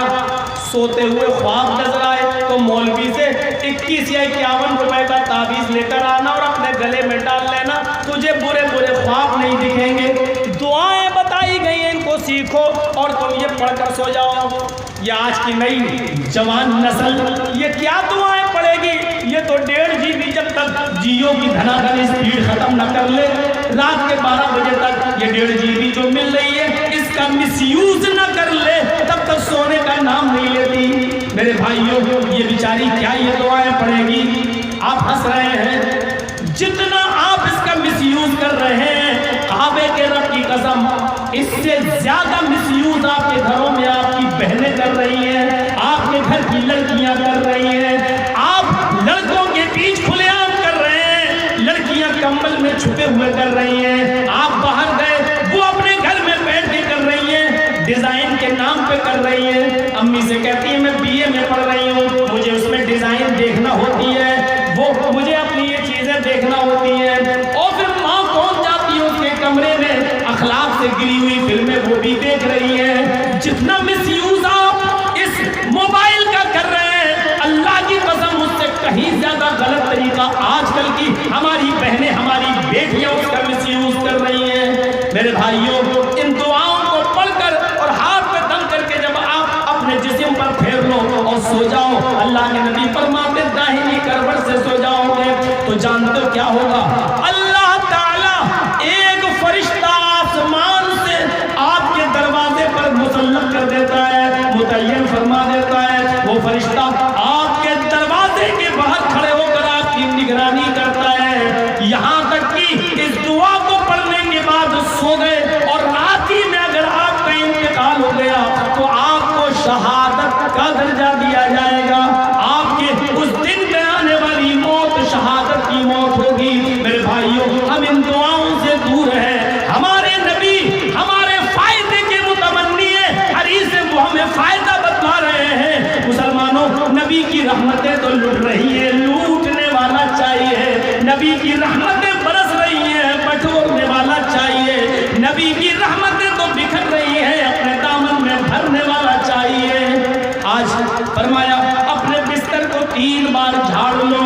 सोते हुए ख्वाब नजर आए तो मौलवी से 21 या 51 रुपए का ताबीज लेकर आना और अपने गले में डाल लेना, तुझे बुरे बुरे ख्वाब नहीं दिखेंगे। दुआएं बताई गई हैं, इनको सीखो और तुम ये पढ़कर सो जाओ। ये आज की नई जवान नस्ल ये क्या दुआएं पढ़ेगी? ये तो 1.5 GB जब तक जियो की धनाधन स्पीड खत्म न कर ले, रात के 12 बजे तक ये 1.5 GB जो मिल रही है इसका मिसयूज न कर ले, तब तक सोने का नाम नहीं लेती। मेरे भाइयों, ये बेचारी क्या ये दुआएं पढ़ेगी? आप हंस रहे हैं, जितना आप इसका मिसयूज कर रहे हैं, काबे के रब की कसम, इससे ज्यादा मिसयूज आपके घरों में आपकी बहनें कर रही हैं, आपके घर की लड़कियां कर रही हैं, आप लड़कों के बीच खुलेआम कर रहे हैं, लड़कियां कंबल में छुपे हुए कर रही हैं, आप बाहर गए वो अपने घर में बैठ के कर रही हैं, डिजाइन के नाम पे कर रही हैं। अम्मी से कहती है मैं BA में पढ़ रही हूँ, मुझे उसमें डिजाइन देखना होती है, वो मुझे अपनी ये चीजें देखना होती है। और फिर माँ कौन जाती है उसके कमरे में, अखलाक से गिरी हुई फिल्में वो भी देख रही है। जितना मिसयूज आप इस मोबाइल का कर रहे हैं, अल्लाह की कसम उससे कहीं ज्यादा गलत तरीका आजकल की हमारी बहनें, हमारी बेटियां उसका मिसयूज कर रही हैं। मेरे भाइयों, इन दुआओं को पढ़कर और हाथ पे दम करके जब आप अपने जिस्म पर फेर लो और सो जाओ, अल्लाह के नबी फरमाते दाहिनी करवट जानते हो क्या होगा? अल्लाह ताला एक फरिश्ता आसमान से आपके दरवाजे पर मुसल्लत कर देता है, मुतय्यन फरमा देता है। वो फरिश्ता आपके दरवाजे के बाहर खड़े होकर आपकी निगरानी करता है, यहाँ तक कि इस दुआ को पढ़ने के बाद सो गए और रात ही में अगर आपका इंतकाल हो गया तो आपको शहादत का दर्जा दिया जाएगा। आपके उस दिन में आने वाली मौत शहादत की मौत होगी। मेरे भाइयों, हम इन दुआओं से दूर हैं। हमारे नबी हमारे फायदे के मुतमन्नी है, हदीस से वो हमें फायदा बतला रहे हैं। मुसलमानों, नबी की रहमतें तो लुट रही है, लूटने वाला चाहिए। नबी की रहमतें बरस रही हैं, बटोरने वाला चाहिए। नबी की रहमतें तो बिखर रही हैं, अपने दामन में भरने वाला चाहिए। आज फरमाया अपने बिस्तर को 3 बार झाड़ लो।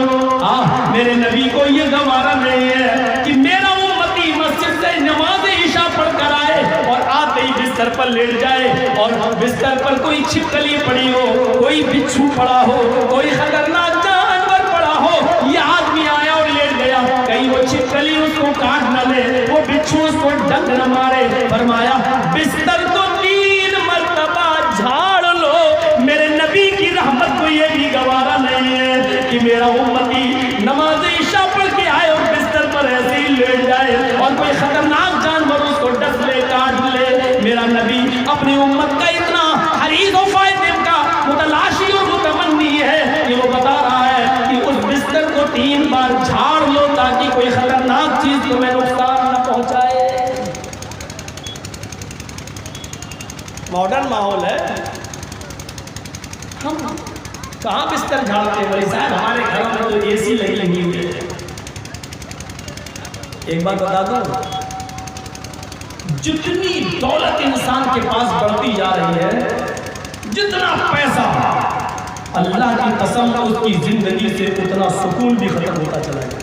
मेरे नबी को ये गवारा नहीं है कि मेरा उम्मती मस्जिद से नमाज इशा पढ़कर आए और आते ही बिस्तर पर लेट जाए और बिस्तर पर कोई छिपकली पड़ी हो, कोई बिच्छू पड़ा हो, कोई खतरनाक जानवर पड़ा हो। ये आदमी आया और लेट गया, कहीं वो छिपकली उसको काट न ले, वो बिच्छू उसको डंक न मारे। फरमाया बिस्तर को 3 मरतबा झाड़ लो। मेरे नबी की रहमत को ये भी गवारा नहीं है कि मेरा उम्मती नमाज इशा पढ़ के आए और बिस्तर पर ऐसे ही लेट जाए और कोई खतरनाक जानवर उसको डस ले, काट ले। मेरा नबी अपनी उम्मत का इतना हरीस और फायदे का मुतलाशी और मुतमन्नी है कि वो बता रहा है कि उस बिस्तर को 3 बार झाड़ लो ताकि कोई खतरनाक चीज तुम्हें नुकसान न पहुंचाए। मॉडर्न माहौल है, हम कहाँ बिस्तर झाड़ते हैं? भाई साहब, हमारे घरों में तो एसी लगी हुई है। एक बात बता दूं, जितनी दौलत इंसान के पास बढ़ती जा रही है, जितना पैसा, अल्लाह की कसम उसकी जिंदगी से उतना सुकून भी खत्म होता चला गया।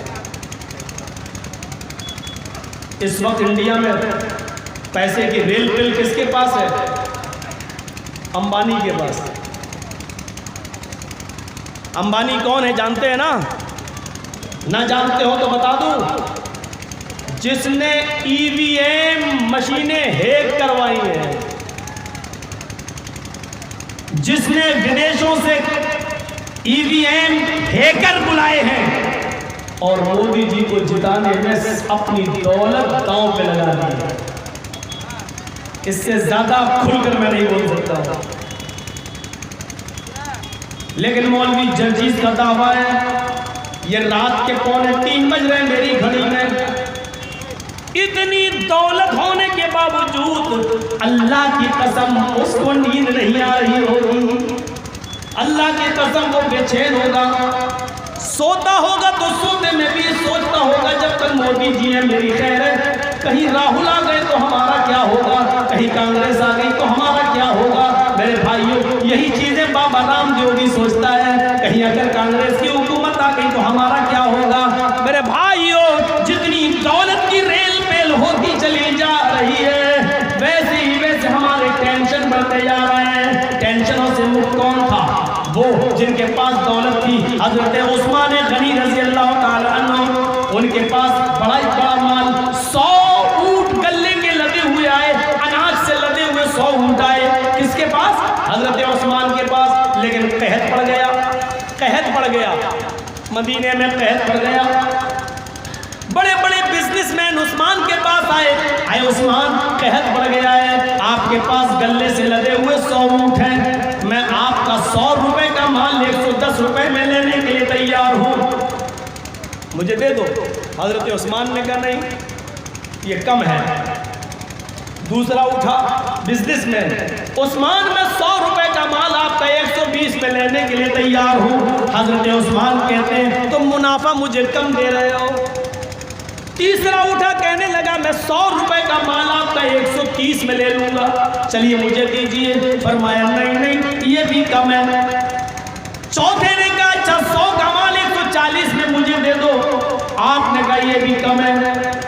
इस वक्त इंडिया में पैसे की रेल पिल किसके पास है? अंबानी के पास। अंबानी कौन है जानते हैं ना? ना जानते हो तो बता दूं, जिसने ईवीएम मशीनें हैक करवाई हैं, जिसने विदेशों से ईवीएम हैकर बुलाए हैं और मोदी जी को जिताने में अपनी दौलत दांव पे लगा दी है। इससे ज्यादा खुलकर मैं नहीं बोल सकता। लेकिन मौलवी जर्जीज का दावा है, ये रात के 2:45 बज रहे मेरी घड़ी में, इतनी दौलत होने के बावजूद अल्लाह की कसम उसको नींद नहीं आ रही होगी। अल्लाह की कसम वो बेचैन होगा, सोता होगा तो सोते में भी सोचता होगा जब तक मोदी जी है मेरी खैर है। कहीं राहुल आ गए तो हमारा क्या होगा, कहीं कांग्रेस आ गई तो हमारा क्या होगा। मेरे भाइयों, यही चीजें बाबा रामदेव भी सोचता है, कहीं अगर कांग्रेस की हुकूमत आ गई तो हमारा क्या होगा। मेरे भाइयों, जितनी दौलत की रेल पेल होती चली जा रही है, वैसे ही वैसे हमारे टेंशन बढ़ते जा रहे हैं। टेंशनों से मुक्त कौन था? वो जिनके पास दौलत थी। हजरत उस्मान गनी रज़ी अल्लाह ताला अन्हु, उनके पास बड़ा माल, 100 ऊंट गले के लदे हुए आए, अनाज से लदे हुए 100 ऊंट आए। किसके पास? हजरत उस्मान के पास। लेकिन कहत पड़ गया, कहत पड़ गया, मदीने में कहत पड़ गया। बड़े बड़े बिजनेसमैन उस्मान के पास आए उस्मान, कहत पड़ गया है, आपके पास गले से लदे हुए 100 ऊंट हैं, मैं आपका 100 रुपए का माल 110 रुपए में लेने के लिए तैयार हूं, मुझे दे दो। हजरत उस्मान ने कहा नहीं, ये कम है। दूसरा उठा बिजनेसमैन, उस्मान मैं 100 रुपए का माल आपका 120 में लेने के लिए तैयार हूं। हजरत उस्मान कहते हैं तुम मुनाफा मुझे कम दे रहे हो। तीसरा उठा, कहने लगा मैं 100 रुपए का माल आपका 130 में ले लूंगा, चलिए मुझे दीजिए। फरमाया नहीं, ये भी कम है। चौथे ने कहा अच्छा 100 का माल 140 में मुझे दे दो, आपने कहा ये भी कम है।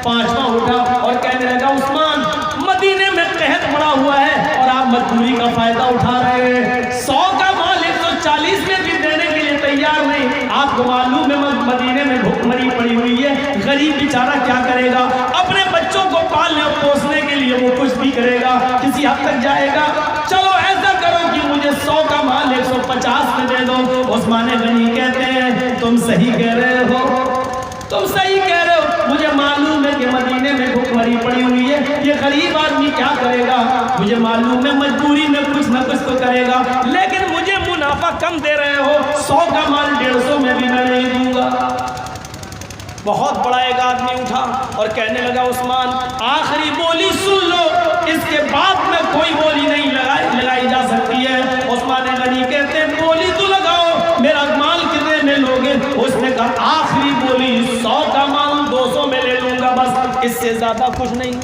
पांचवा उठा और कहने लगा उस्मान, मदीने में कहत पड़ा हुआ है और आप मजदूरी का फायदा उठा रहे हैं, 100 का माल 140 में भी देने के लिए तैयार नहीं। आपको मालूम है मदीने मदीने में भूखमरी पड़ी हुई है, गरीब बेचारा क्या करेगा? अपने बच्चों को पालने और पोसने के लिए वो कुछ भी करेगा, किसी हद तक जाएगा। चलो ऐसा करो कि मुझे 100 का माल 150 में दे दो। उस्मान गनी कहते हैं तुम सही कह रहे हो, तुम सही कह रहे हो। मुझे मालूम है कि मदीने में भूखमरी पड़ी हुई है, ये गरीब आदमी क्या करेगा? मुझे मालूम है मजबूरी में कुछ ना कुछ तो करेगा, लेकिन मुझे मुनाफा कम दे रहे हो, 100 का माल 150 में भी मैं नहीं दूंगा। बहुत बड़ा एक आदमी उठा और कहने लगा उस्मान आखिरी बोली सुन लो, इसके बाद में कोई बोली नहीं लगाई जा सकती है। उस्मान गनी कहते हैं बोली तो लगाओ, मेरा माल कितने में लोगे? उसने कहा आखिरी बोली 100 का माल 200 में ले लूंगा, बस इससे ज्यादा कुछ नहीं।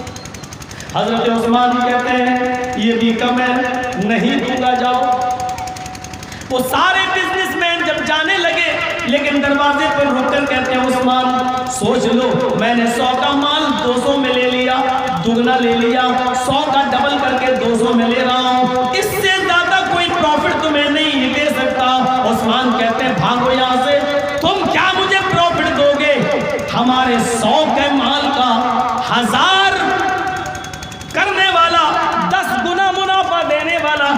हजरत उस्मान कहते हैं ये भी कम है, नहीं दूंगा, जाओ। वो सारे बिजनेसमैन जब जाने लगे, लेकिन दरवाजे पर रुककर कहते हैं उस्मान सोच लो, मैंने 100 का माल 200 में ले लिया, दुगना ले लिया, 100 का डबल करके 200 में ले रहा हूँ, इससे ज्यादा कोई प्रॉफिट तुम्हें नहीं दे सकता। उस्मान कहते हैं भागो यहाँ से, तुम क्या मुझे प्रॉफिट दोगे? हमारे 100 के माल का 1000 करने वाला, 10 गुना मुनाफा देने वाला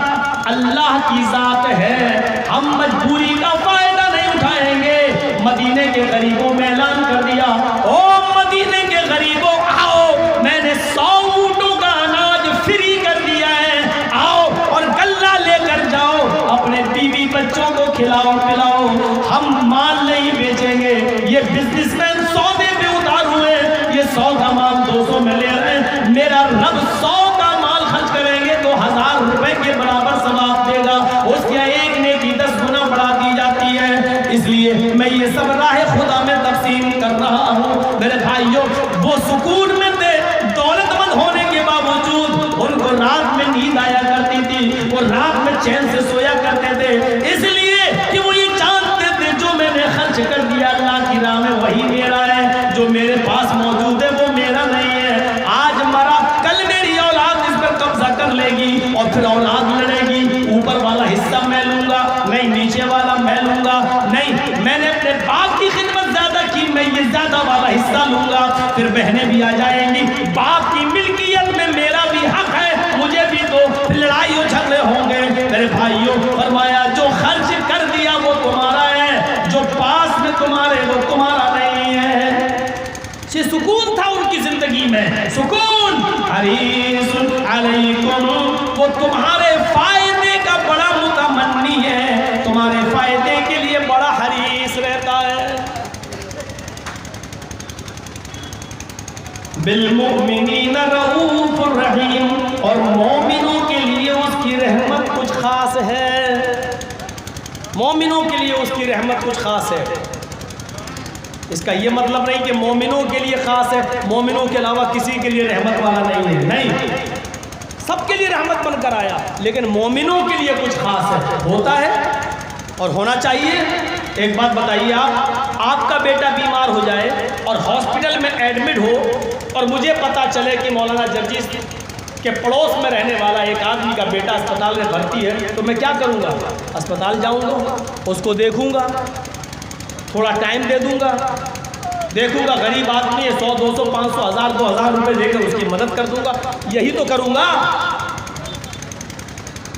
अल्लाह की जात है, हम मजबूरी का फायदा नहीं उठाएंगे। मदीने के गरीबों में ऐलान कर दिया, ओ मदीने के गरीबों आओ, मैंने 100 ऊँटों का अनाज फ्री कर दिया है, आओ और गल्ला लेकर जाओ, अपने बीवी बच्चों को खिलाओ पिलाओ, हम माल नहीं बेचेंगे। ये बिजनेसमैन सौदे पे उतार हुए, ये 100 का माल 200 में ले रहे हैं, मेरा रब 100 का माल खर्च करेंगे तो 1000 रुपए के बराबर सवाब देगा, उसके एक नेकी 10 गुना बढ़ा दी जाती है। इसलिए मैं ये सब राह खुदा में तकसीम कर रहा हूँ। मेरे भाइयों, वो सुकून में थे, दौलतमंद होने के बावजूद उनको रात में नींद आया करती थी, वो रात में चैन से सोया करते थे, इसलिए कि वो ये जानते थे जो मैंने खर्च कर दिया अल्लाह की राह में वही मेरा है, जो मेरे पास मौजूद है वो मेरा नहीं है। आज मरा, कल मेरी औलाद इस पर कब्जा कर लेगी और फिर औलाद लड़ेगी, ऊपर वाला हिस्सा मैं लूंगा, नहीं नीचे वाला मैं लूंगा, नहीं मैंने अपने बाप की खिदमत ज्यादा की, मैं ये ज्यादा वाला हिस्सा लूंगा। फिर बहनें भी आ जाएंगी, बाप की मिल्कियत में मेरा भी हक है, मुझे भी दो, लड़ाई और झगड़े होंगे। मेरे भाइयों, फरमाया जो खर्च कर दिया वो तुम्हारा है, जो पास में तुम्हारे वो तुम्हारा नहीं है। ये सुकून था उनकी जिंदगी में, सुकून। हरीसुन अलैकुम, वो तुम्हारे फायदे का बड़ा मुतमन्नी है, तुम्हारे फायदे के लिए बड़ा हरीस रहता है। बिलमुमिनीना रऊफुर रहीम, और मोमिनों के लिए उसकी रहमत कुछ खास है, मोमिनों के लिए उसकी रहमत कुछ खास है। इसका ये मतलब नहीं कि मोमिनों के लिए खास है, मोमिनों के अलावा किसी के लिए रहमत वाला नहीं है, नहीं, सबके लिए रहमत बनकर आया, लेकिन मोमिनों के लिए कुछ खास है, होता है और होना चाहिए। एक बात बताइए, आपका बेटा बीमार हो जाए और हॉस्पिटल में एडमिट हो और मुझे पता चले कि मौलाना जर्जीस के पड़ोस में रहने वाला एक आदमी का बेटा अस्पताल में भर्ती है, तो मैं क्या करूँगा? अस्पताल जाऊँगा, उसको देखूँगा, थोड़ा टाइम दे दूंगा, देखूंगा गरीब आदमी है, 100, 200, 500, 1000, 2000 रुपए देकर उसकी मदद कर दूंगा, यही तो करूंगा।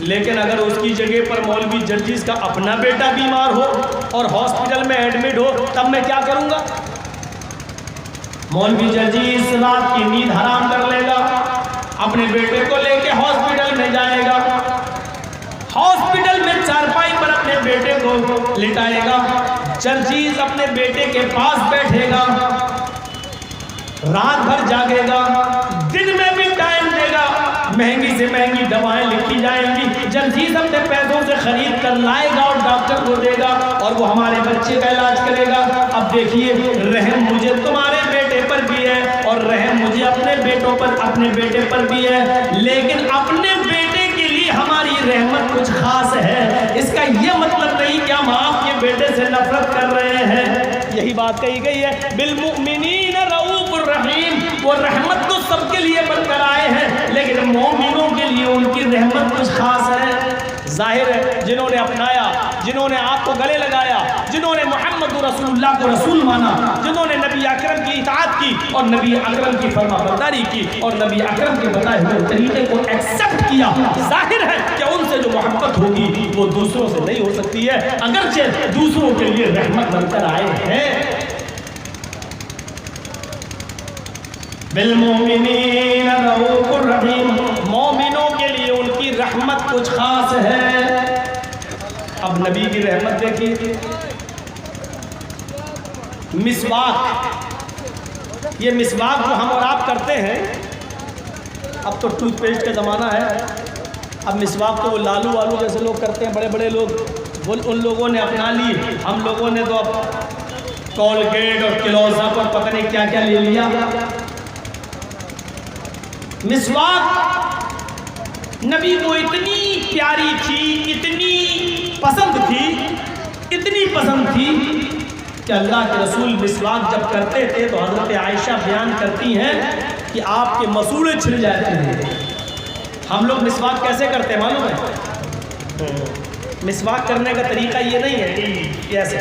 लेकिन अगर उसकी जगह पर मौलवी जर्जीस का अपना बेटा बीमार हो और हॉस्पिटल में एडमिट हो, तब मैं क्या करूंगा? मौलवी जर्जीस रात की नींद हराम कर लेगा, अपने बेटे को लेके हॉस्पिटल में जाएगा, हॉस्पिटल में चारपाई पर अपने बेटे को लिटाएगा, जर्जीस अपने बेटे के पास बैठेगा, रात भर जागेगा, दिन में भी टाइम देगा, महंगी से महंगी दवाएं लिखी जाएंगी, जर्जीस अपने पैसों से खरीद कर लाएगा और डॉक्टर को देगा और वो हमारे बच्चे का इलाज करेगा। अब देखिए, रहम मुझे तुम्हारे बेटे पर भी है और रहम मुझे अपने बेटों पर, अपने बेटे पर भी है, लेकिन अपने बेटे के लिए हमारी रहमत कुछ खास है। इसका यह मतलब नहीं कि हम आपके बेटे से नफरत कर रहे हैं, यही बात कही गई है, बिलमुमिनीना रऊफुर रहीम, वो रहमत तो सबके लिए बनकर आए हैं, लेकिन मोमिनों के लिए उनकी रहमत कुछ खास है। जाहिर है जिन्होंने अपनाया, जिन्होंने आपको गले लगाया, जिन्होंने मोहम्मद रसूलुल्लाह को रसूल माना, जिन्होंने नबी अकरम की इताअत की और नबी अकरम की फरमाबरदारी की और नबी अकरम के बताए हुए तरीके को एक्सेप्ट किया, जाहिर है कि उनसे जो मोहब्बत होगी वो दूसरों से नहीं हो सकती है, अगरचे दूसरों के लिए रहमत बनकर आए हैं। बिलमुमिनीन रऊफुर रहीम, मोमिनों के लिए उनकी रहमत कुछ खास है। अब नबी की रहमत देखिए, मिसवाक, ये मिसवाक जो हम और आप करते हैं, अब तो टूथपेस्ट का ज़माना है, अब मिसवाक तो वो लालू वालू जैसे लोग करते हैं, बड़े बड़े लोग, वो उन लोगों ने अपना ली, हम लोगों ने तो अब कोलगेट और क्लोजअप और पता नहीं क्या क्या ले लिया। मिसवाक नबी को इतनी प्यारी थी, इतनी पसंद थी, इतनी पसंद थी कि अल्लाह के रसूल मिसवाक जब करते थे तो हज़रत आयशा बयान करती हैं कि आपके मसूड़े छिल जाते हैं। हम लोग मिसवाक कैसे करते हैं मालूम है? मिसवाक करने का तरीका ये नहीं है कि ऐसे,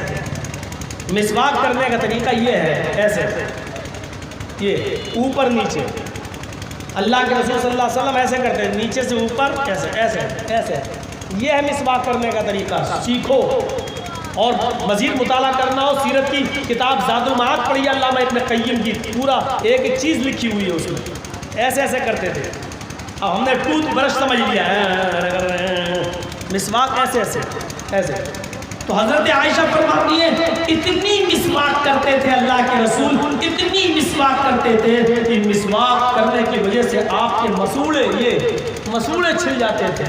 मिसवाक करने का तरीका ये है ऐसे, ये ऊपर नीचे। अल्लाह के रसूल सल्लल्लाहु अलैहि वसल्लम ऐसे करते हैं, नीचे से ऊपर, ऐसे ऐसे ऐसे, ये है मिसवाक करने का तरीका। सीखो, और मज़ीद मुताला करना हो सीरत की किताब ज़ादुल मआद पढ़िए, अल्लामा इब्न क़य्यिम की, पूरा एक एक चीज़ लिखी हुई है उसमें। ऐसे ऐसे करते थे, अब हमने टूथ ब्रश समझ लिया है, मिसवाक ऐसे ऐसे ऐसे। तो हज़रत आयशा फरमाती है इतनी मिसवाक करते थे अल्लाह के रसूल, इतनी मिसवाक करते थे कि मिसवाक करने की वजह से आपके मसूड़े, ये मसूड़े छिल जाते थे।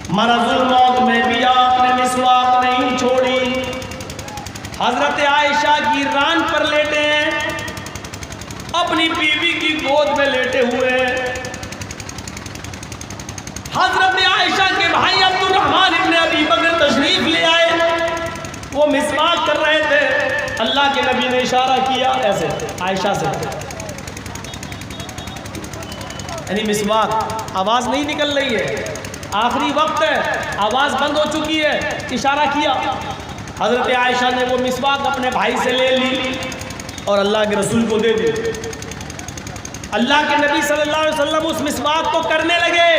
मरज़ुल मौत में भी आपने मिसवाक नहीं छोड़ी। हज़रत आयशा की रान पर लेटे हैं, अपनी बीवी की गोद में लेटे हुए हैं। हज़रत आयशा के भाई अब्दुर्रहमान इब्न अबी बकर तशरीफ ले आए, वो मिसवाक कर रहे थे। अल्लाह के नबी ने इशारा किया ऐसे आयशा से, यानी मिसवाक, आवाज़ नहीं निकल रही है, आखिरी वक्त है, आवाज़ बंद हो चुकी है, इशारा किया। हज़रत आयशा ने वो मिसवाक अपने भाई से ले ली और अल्लाह के रसूल को दे दी। अल्लाह के नबी सल्लल्लाहु अलैहि वसल्लम उस मिसवाक को करने लगे।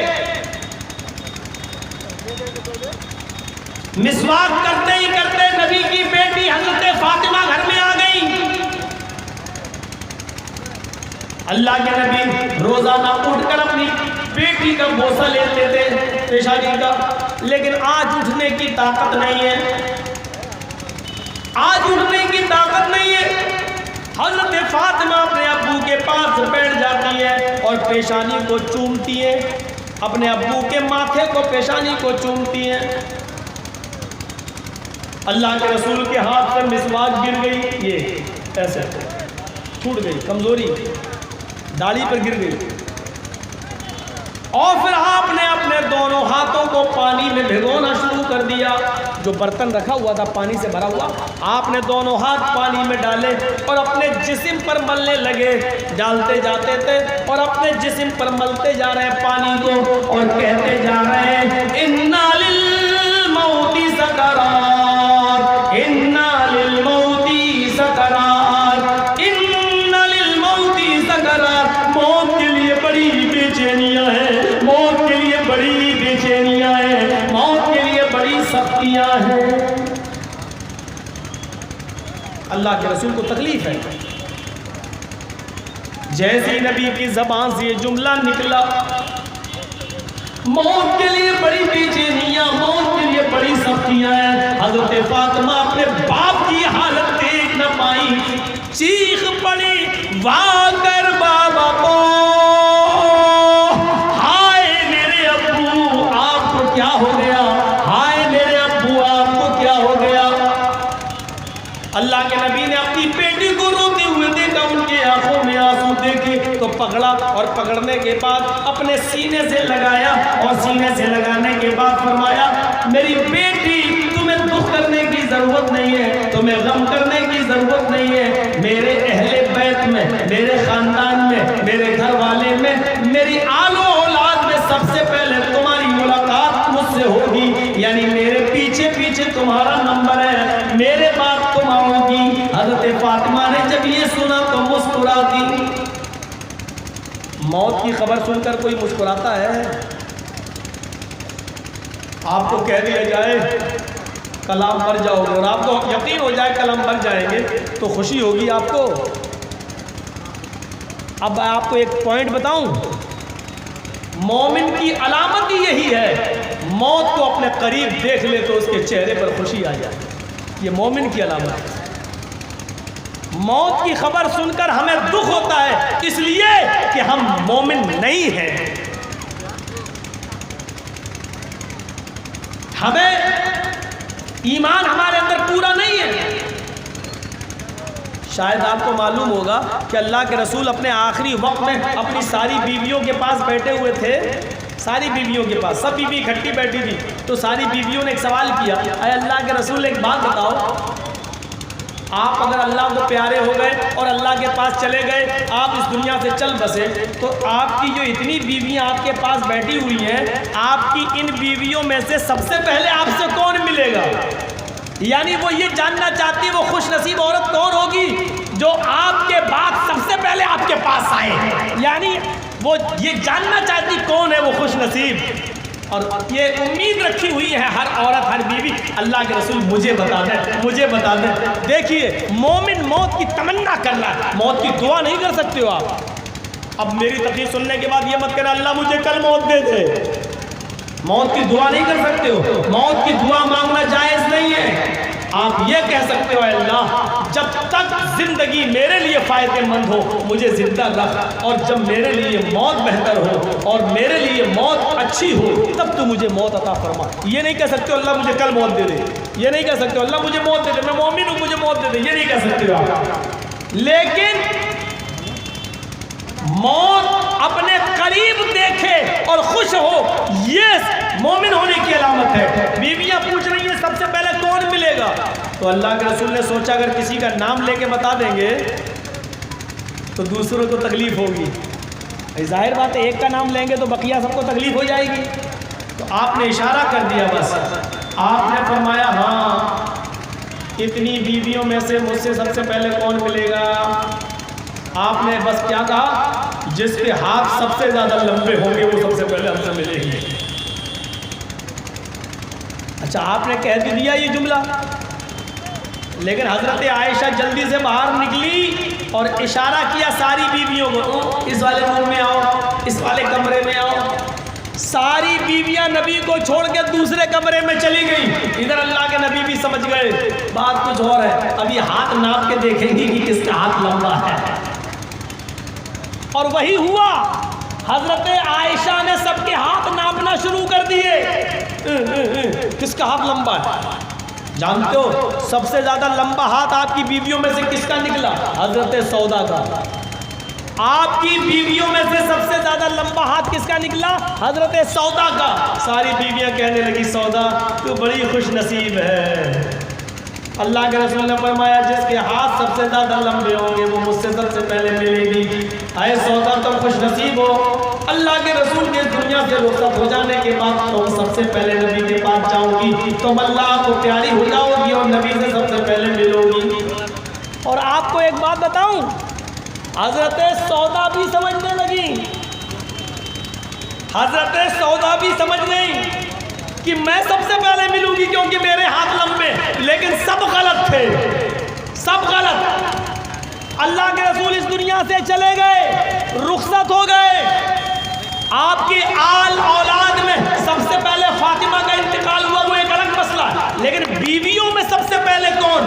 मिसवाक करते ही करते नबी की बेटी हज़रत फातिमा घर में आ गई। अल्लाह के नबी रोजाना उठकर अपनी बेटी का बोसा लेते थे पेशानी का, लेकिन आज उठने की ताकत नहीं है, आज उठने की ताकत नहीं है। हज़रत फातिमा अपने अब्बू के पास बैठ जाती है और पेशानी को चूमती है, अपने अब्बू के माथे को, पेशानी को चूमती है। अल्लाह के रसूल के हाथ से मिसवाक गिर गई, ये ऐसे छूट गई, कमजोरी दाढ़ी पर गिर गई। और फिर आपने अपने दोनों हाथों को पानी में भिगोना शुरू कर दिया। जो बर्तन रखा हुआ था पानी से भरा हुआ, आपने दोनों हाथ पानी में डाले और अपने जिस्म पर मलने लगे। डालते जाते थे और अपने जिस्म पर मलते जा रहे हैं पानी को और कहते जा रहे हैं इन्ना लिल मौती सकरार, इन्ना लिल मौती सकरार, इन्ना लिल मौती सकरार। मौत के लिए बड़ी बेचैनियां हैं, मौत के लिए बड़ी बेचैनियां हैं, मौत के लिए बड़ी सख्तियां हैं। अल्लाह के रसूल को तकलीफ है। जैसे नबी की ज़बान से ये जुमला निकला, मौत के लिए बड़ी बेचैनियां, मौत के लिए बड़ी सख्तियां हैं। हज़रत फातिमा अपने बाप की हालत देख न पाई, चीख पड़ी वाह कर बाबा को, हाय मेरे अब्बू आपको क्या हो गया, हाय मेरे अब्बू आपको क्या हो गया। अल्लाह के नबी ने अपनी बेटी को रोते हुए देखा, उनके आंखों में आंसू देखे तो पकड़ा और पकड़ने के बाद अपने सीने से लगाया और सीने से लगाने के बाद फरमाया मेरी बेटी तुम्हें दुख करने की जरूरत नहीं है, तुम्हें गम करने की जरूरत नहीं है। मेरे अहले बैत में, मेरे खानदान में, मेरे घर वाले में, मेरी आलो औलाद में सबसे पहले तुम्हारी मुलाकात बाद तुम आओगी। हजरत फातिमा ने जब ये सुना तो मुस्कुरा दी। मौत की खबर सुनकर कोई मुस्कुराता है? आपको कह दिया जाए कल आप मर जाओगे और आपको यकीन हो जाए कल हम मर जाएंगे तो खुशी होगी आपको? अब आपको एक पॉइंट बताऊं, मोमिन की अलामत ही यही है, मौत को अपने करीब देख ले तो उसके चेहरे पर खुशी आ जाए। ये मोमिन की अलामत है। मौत की खबर सुनकर हमें दुख होता है इसलिए कि हम मोमिन नहीं हैं। हमें ईमान हमारे अंदर पूरा नहीं है। शायद आपको मालूम होगा कि अल्लाह के रसूल अपने आखिरी वक्त में अपनी सारी बीवियों के पास बैठे हुए थे। सारी बीवियों के पास, सब बीवी इकट्ठी बैठी थी, तो सारी बीवियों ने एक सवाल किया, अरे अल्लाह के रसूल एक बात बताओ, आप अगर अल्लाह को प्यारे हो गए और अल्लाह के पास चले गए, आप इस दुनिया से चल बसे, तो आपकी जो इतनी बीवियां आपके पास बैठी हुई हैं, आपकी इन बीवियों में से सबसे पहले आपसे कौन मिलेगा? यानी वो ये जानना चाहती है वो खुश नसीब औरत कौन होगी जो आपके बाद सबसे पहले आपके पास आए। यानी वो ये जानना चाहती कौन है वो खुश नसीब। और ये उम्मीद रखी हुई है हर औरत, हर बीवी, अल्लाह के रसूल मुझे बता दें, मुझे बता दें। देखिए मोमिन मौत की तमन्ना कर रहा है, मौत की दुआ नहीं कर सकते हो आप। अब मेरी तकलीफ सुनने के बाद ये मत कहना अल्लाह मुझे कल मौत दे दे, मौत की दुआ नहीं कर सकते हो। मौत की दुआ मांगना जायज़ नहीं है। आप ये कह सकते हो अल्लाह जब तक जिंदगी मेरे लिए फ़ायदेमंद हो मुझे जिंदा रख, और जब मेरे लिए मौत बेहतर हो और मेरे लिए मौत अच्छी हो तब तू मुझे मौत अता फरमा। ये नहीं कह सकते हो अल्लाह मुझे कल मौत दे दे, ये नहीं कह सकते हो अल्लाह मुझे मौत दे दे, मैं मोमिन हूँ मुझे मौत दे दे, ये नहीं कह सकते हो आप। लेकिन मौत अपने करीब देखे और खुश हो, ये मोमिन होने की अलामत है। बीवियां पूछ रही हैं सबसे पहले कौन मिलेगा, तो अल्लाह के रसूल ने सोचा अगर किसी का नाम लेके बता देंगे तो दूसरों को तकलीफ होगी। जाहिर बात है एक का नाम लेंगे तो बकिया सबको तकलीफ हो जाएगी। तो आपने इशारा कर दिया, बस आपने फरमाया हाँ इतनी बीवियों में से मुझसे सबसे पहले कौन मिलेगा? आपने बस क्या कहा, जिसके हाथ सबसे ज्यादा लंबे होंगे वो सबसे पहले हमसे मिलेंगे। अच्छा आपने कह दिया ये जुमला, लेकिन हजरत आयशा जल्दी से बाहर निकली और इशारा किया सारी बीवियों को, इस वाले रूम में आओ, इस वाले कमरे में आओ। सारी बीवियां नबी को छोड़ के दूसरे कमरे में चली गई। इधर अल्लाह के नबी भी समझ गए बात कुछ और है, अभी हाथ नाप के देखेंगी कि किसका हाथ लंबा है। और वही हुआ, हजरत आयशा ने सबके हाथ नापना शुरू कर दिए, किसका हाथ लंबा है। जानते हो सबसे ज्यादा लंबा हाथ आपकी बीवियों में से किसका निकला? हजरत सौदा का। आपकी बीवियों में से सबसे ज्यादा लंबा हाथ किसका निकला? हजरत सौदा का। सारी बीवियां कहने लगी सौदा तू बड़ी खुश नसीब है। अल्लाह के रसूल ने फरमाया जिसके हाथ सबसे ज़्यादा लंबे होंगे वो मुझसे सबसे पहले मिलेगी। आए सौदा तुम खुश नसीब हो, अल्लाह के रसूल के दुनिया से रुखसत हो जाने के बाद तुम सबसे पहले नबी के पास जाओगी, तुम अल्लाह को प्यारी हो जाओगी और नबी से सबसे पहले मिलोगी। और आपको एक बात बताऊं, हजरत सौदा भी समझने लगी, हजरत सौदा भी समझ गई कि मैं सबसे पहले मिलूंगी क्योंकि मेरे हाथ लंबे, लेकिन सब गलत थे, सब गलत। अल्लाह के रसूल इस दुनिया से चले गए, रुखसत हो गए। आपकी आल औलाद में सबसे पहले फातिमा का इंतकाल हुआ, वो एक अलग मसला है, लेकिन बीवियों में सबसे पहले कौन?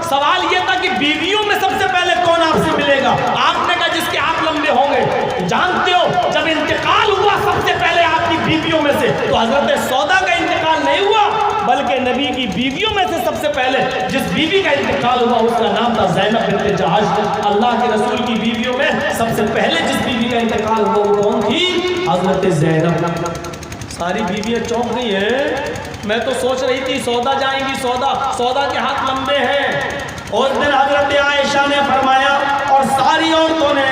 सवाल यह था कि बीवियों में सबसे पहले कौन आपसे मिलेगा? आपने कहा जिसके हाथ लंबे होंगे। जानते हो जब इंतकाल हुआ सबसे पहले आपकी बीवियों में से, तो हजरत सौदा का इंतकाल नहीं हुआ, बल्कि नबी की बीवियों में से सबसे पहले जिस बीवी का इंतकाल हुआ उसका नाम था ज़ैनब बिन्त जहाश। अल्लाह के रसूल की बीवियों में सबसे पहले जिस बीवी का इंतकाल हुआ वो कौन थी? हजरत ज़ैनब। सारी बीवियां चौंक गई हैं। मैं तो सोच रही थी सौदा जाएंगी, सौदा के हाथ लंबे हैं। और दिन हजरत आयशा ने फरमाया और सारी औरतों ने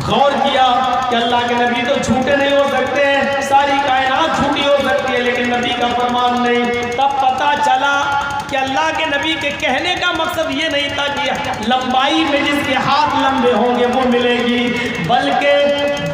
गौर किया कि अल्लाह के नबी तो झूठे नहीं हो सकते, सारी कायनात झूठी हो सकती है लेकिन नबी का फरमान नहीं। तब पता चला कि अल्लाह के नबी के कहने का मकसद ये नहीं था कि लंबाई में जिसके हाथ लंबे होंगे वो मिलेगी, बल्कि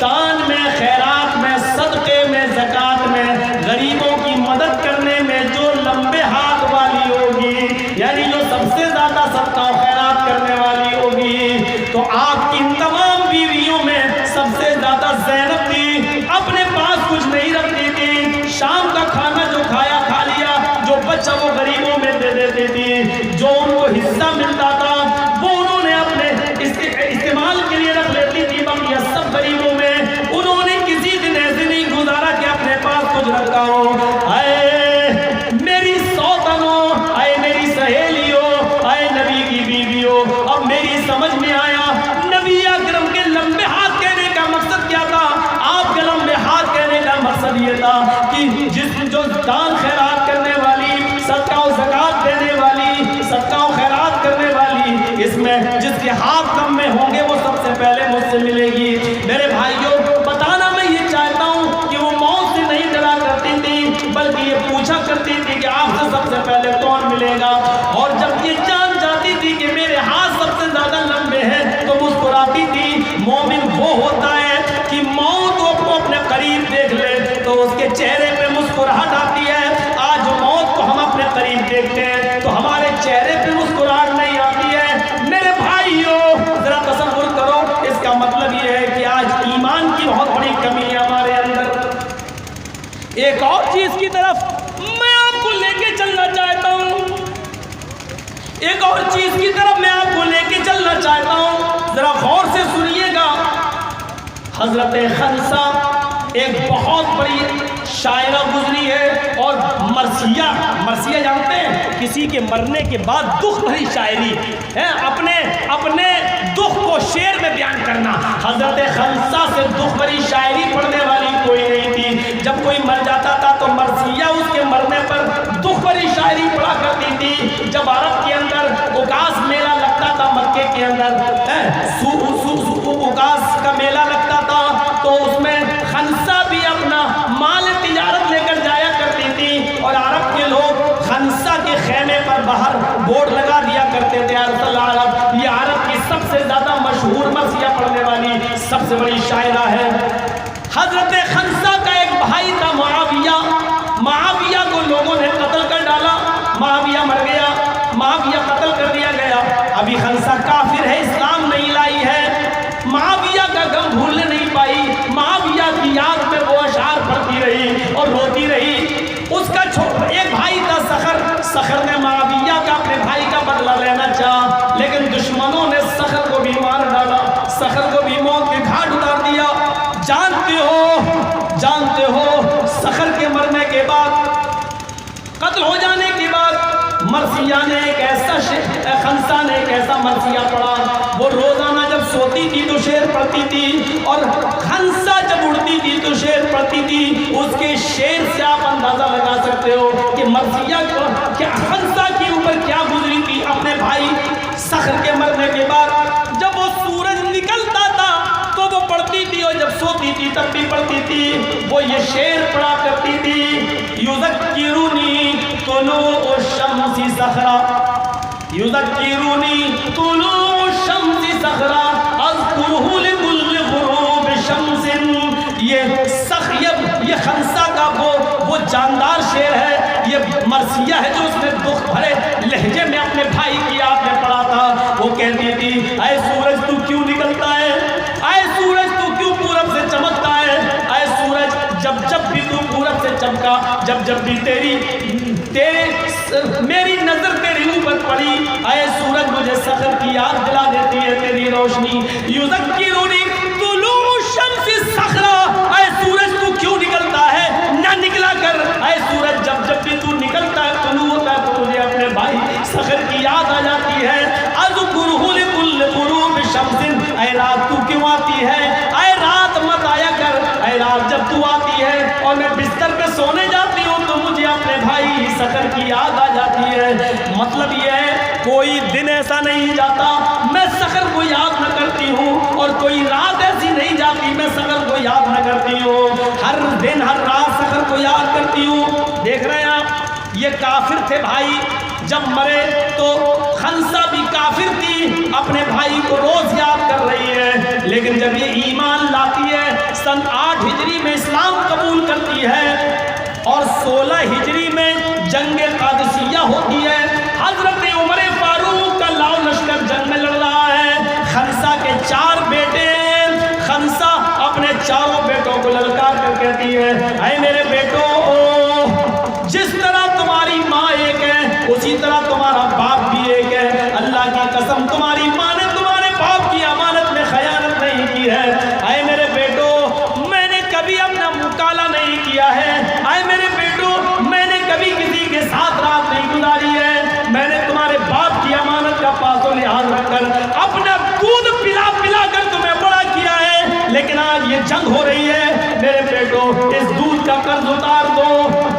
दान में, खैरात में, सदक़े में, ज़कात में, गरीबों की मदद करने में जो लंबे हाथ वाली होगी, यानी जो सबसे ज़्यादा सदका और खैरात करने वाली होगी, तो आपकी तमाम बीवियों में सबसे ज़्यादा ज़ैनब थी। अपने पास कुछ नहीं रखती थी, शाम का खाना जो खाया खा लिया, जो बच्चा वो गरीबों में दे देती थी, जो उनको हिस्सा मिलता था वो उन्होंने अपने इस्तेमाल के लिए रख लेती थी, बाकी सब गरीबों में उन्होंने किसी दिन ऐसे नहीं गुजारा कि अपने पास कुछ रखा हो। आए मेरी सौतनों, आए मेरी सहेलियों, आए नबी की बीवियों, अब मेरी समझ में आया नबी अकरम के लंबे हाथ कहने का मकसद क्या था। आपके लंबे हाथ कहने का मकसद ये था कि जो दान खैरात करने वाली, सदका और ज़कात देने वाली, सदका और खैरात करने वाली, इसमें जिसके हाथ लंबे होंगे वो सबसे पहले मुझसे मिलेगी। मेरे भाइयों, बताना मैं ये चाहता हूँ कि वो मौत से नहीं डरा करती थी, बल्कि ये पूछा करती थी कि आपसे सबसे पहले कौन मिलेगा। और जब ये जान जाती थी कि मेरे हाथ सबसे ज़्यादा लंबे हैं तो मुस्कुराती थी। मोमिन वो होता है कि मौत को अपने करीब देख ले तो उसके चेहरे पे मुस्कुराहट आती है। आज मौत को हम अपने करीब देखते हैं तो हमारे चेहरे पे मुस्कुराहट नहीं आती है। मेरे भाइयों, जरा तसव्वुर करो, इसका मतलब ये है कि आज ईमान की बहुत बड़ी कमी है हमारे अंदर। एक और चीज की तरफ मैं आपको लेके चलना चाहता हूं, एक और चीज की तरफ मैं आपको लेके चलना चाहता हूं, जरा गौर से सुनिएगा। हजरत खंसा एक बहुत बड़ी शायरा गुजरी है, और मरसिया जानते हैं, किसी के मरने के बाद दुख भरी शायरी है, अपने दुख को शेर में बयान करना। हजरत खंसा से दुख भरी शायरी पढ़ने वाली कोई नहीं थी। जब कोई मर जाता था तो मरसिया उसके मरने पर दुख भरी शायरी पढ़ा करती थी। जब अरब के अंदर उकास मेला लगता था, मक्के के अंदर उकास का मेला लगता था, तो उसमें खंसा भी अपना माल तिजारत लेकर जाया करती थी, और अरब के लोग खंसा के खेमे पर बाहर बोर्ड लगा दिया करते थे, अरब ये अरब की सबसे ज्यादा मशहूर मरसिया पढ़ने वाली सबसे बड़ी शायरा है। हजरत खंसा का एक भाई था मुआविया। मुआविया को लोगों ने कत्ल कर डाला, मुआविया मर गया, मुआविया कत्ल कर दिया गया। अभी खंसा काफिर है, इस्लाम नहीं लाई है। मुआविया का गम भूलने नहीं पाई, मुआविया की याद में वो अशार पढ़ती रही और रोती रही। उसका एक भाई था सखर ने मुआविया का अपने भाई का बदला लेना चाहा, लेकिन दुश्मनों ने सखर को भी मार डाला, सखर को भी मौत के घाट उतार दिया। जानते हो सखर के मरने के बाद, कत्ल हो जाने के बाद मरसिया ने एक ऐसा खंसा ने एक ऐसा मरसिया पढ़ा। वो रोजाना जब सोती थी तो शेर पढ़ती थी, और खंसा जब उड़ती थी तो शेर पढ़ती थी। उसके शेर से आप अंदाजा लगा सकते हो कि मरसिया को क्या, खंसा के ऊपर क्या गुजरी थी अपने भाई सखर के मरने के बाद। जब वो सूरज निकलता था तो वो पढ़ती थी, और जब सोती थी तब भी पढ़ती थी। वो ये शेर पढ़ा करती थी, युज़क्किरुनी तुलूउ शम्सी सखरा, युज़क्किरुनी तुलूउ शम्सी सखरा, अज़कुरुहु लिकुल्लि गुरूब शम्सिन। ये खंसा का वो जानदार शेर है, ये मरसिया है जो उसने दुख भरे लहजे में अपने भाई की याद में पढ़ा था। वो कहती थी, ऐ सूरज तू क्यों निकलता है, ऐ सूरज तू क्यों पूरब से चमकता है, ऐ सूरज जब भी तू पूरब से चमका, जब भी मेरी नजर तेरे ऊपर पड़ी, ऐ सूरज मुझे सखर की याद दिला देती है तेरी रोशनी। युज़क्किरुनी तुलूउ शम्सी सखरा, ऐ सूरज तू क्यों निकलता है, ना निकला कर। ऐ सूरज जब भी तू निकलता है, तुलू होता है, तो तुझे अपने भाई सखर की याद आ जाती है। अज़कुरुहु लिकुल्लि गुरूब शम्सिन, ऐ रात तू क्यों आती है, ऐ रात मत आया कर, ऐ रात जब तू आती है और मैं बिस्तर पे सोने जाती हूँ तो मुझे अपने भाई सखर की याद आ जाती है। मतलब ये है, कोई दिन ऐसा नहीं जाता मैं सखर को याद न करती हूँ, और कोई रात ऐसी नहीं जाती मैं सखर को याद न करती हूँ। हर दिन हर रात सखर को याद करती हूँ। देख रहे हैं आप, ये काफिर थे भाई, जब मरे तो खंसा भी काफिर थी, अपने भाई को रोज याद कर रही है, लेकिन जब ये ईमान लाती है, सन 8 हिजरी में इस्लाम कबूल करती है और 16 हिजरी में जंगे कादिसिया होती है। हजरत उमर फारूक का लाओ लश्कर जंग में लड़ रहा है। खंसा के 4 बेटे, खंसा अपने चारों बेटों को ललकार कर कहती है, ऐ मेरे बेटों, जिस तरह तुम्हारी माँ एक है उसी तरह तुम्हारा बाप भी एक है। अल्लाह की कसम, तुम्हारी माँ ने तुम्हारे बाप की अमानत में खयानत नहीं की है। ऐ मेरे बेटों, मैंने कभी अपना मुँह काला नहीं किया है। ऐ मेरे बेटों, मैंने कभी किसी के साथ रात नहीं गुजारी है। मैंने तुम्हारे बाप की अमानत का पासो लिहाज रखकर अपना दूध पिला पिला कर तुम्हें बड़ा किया है, लेकिन आज ये जंग हो रही है। मेरे बेटो, इस दूध का कर्ज उतार दो,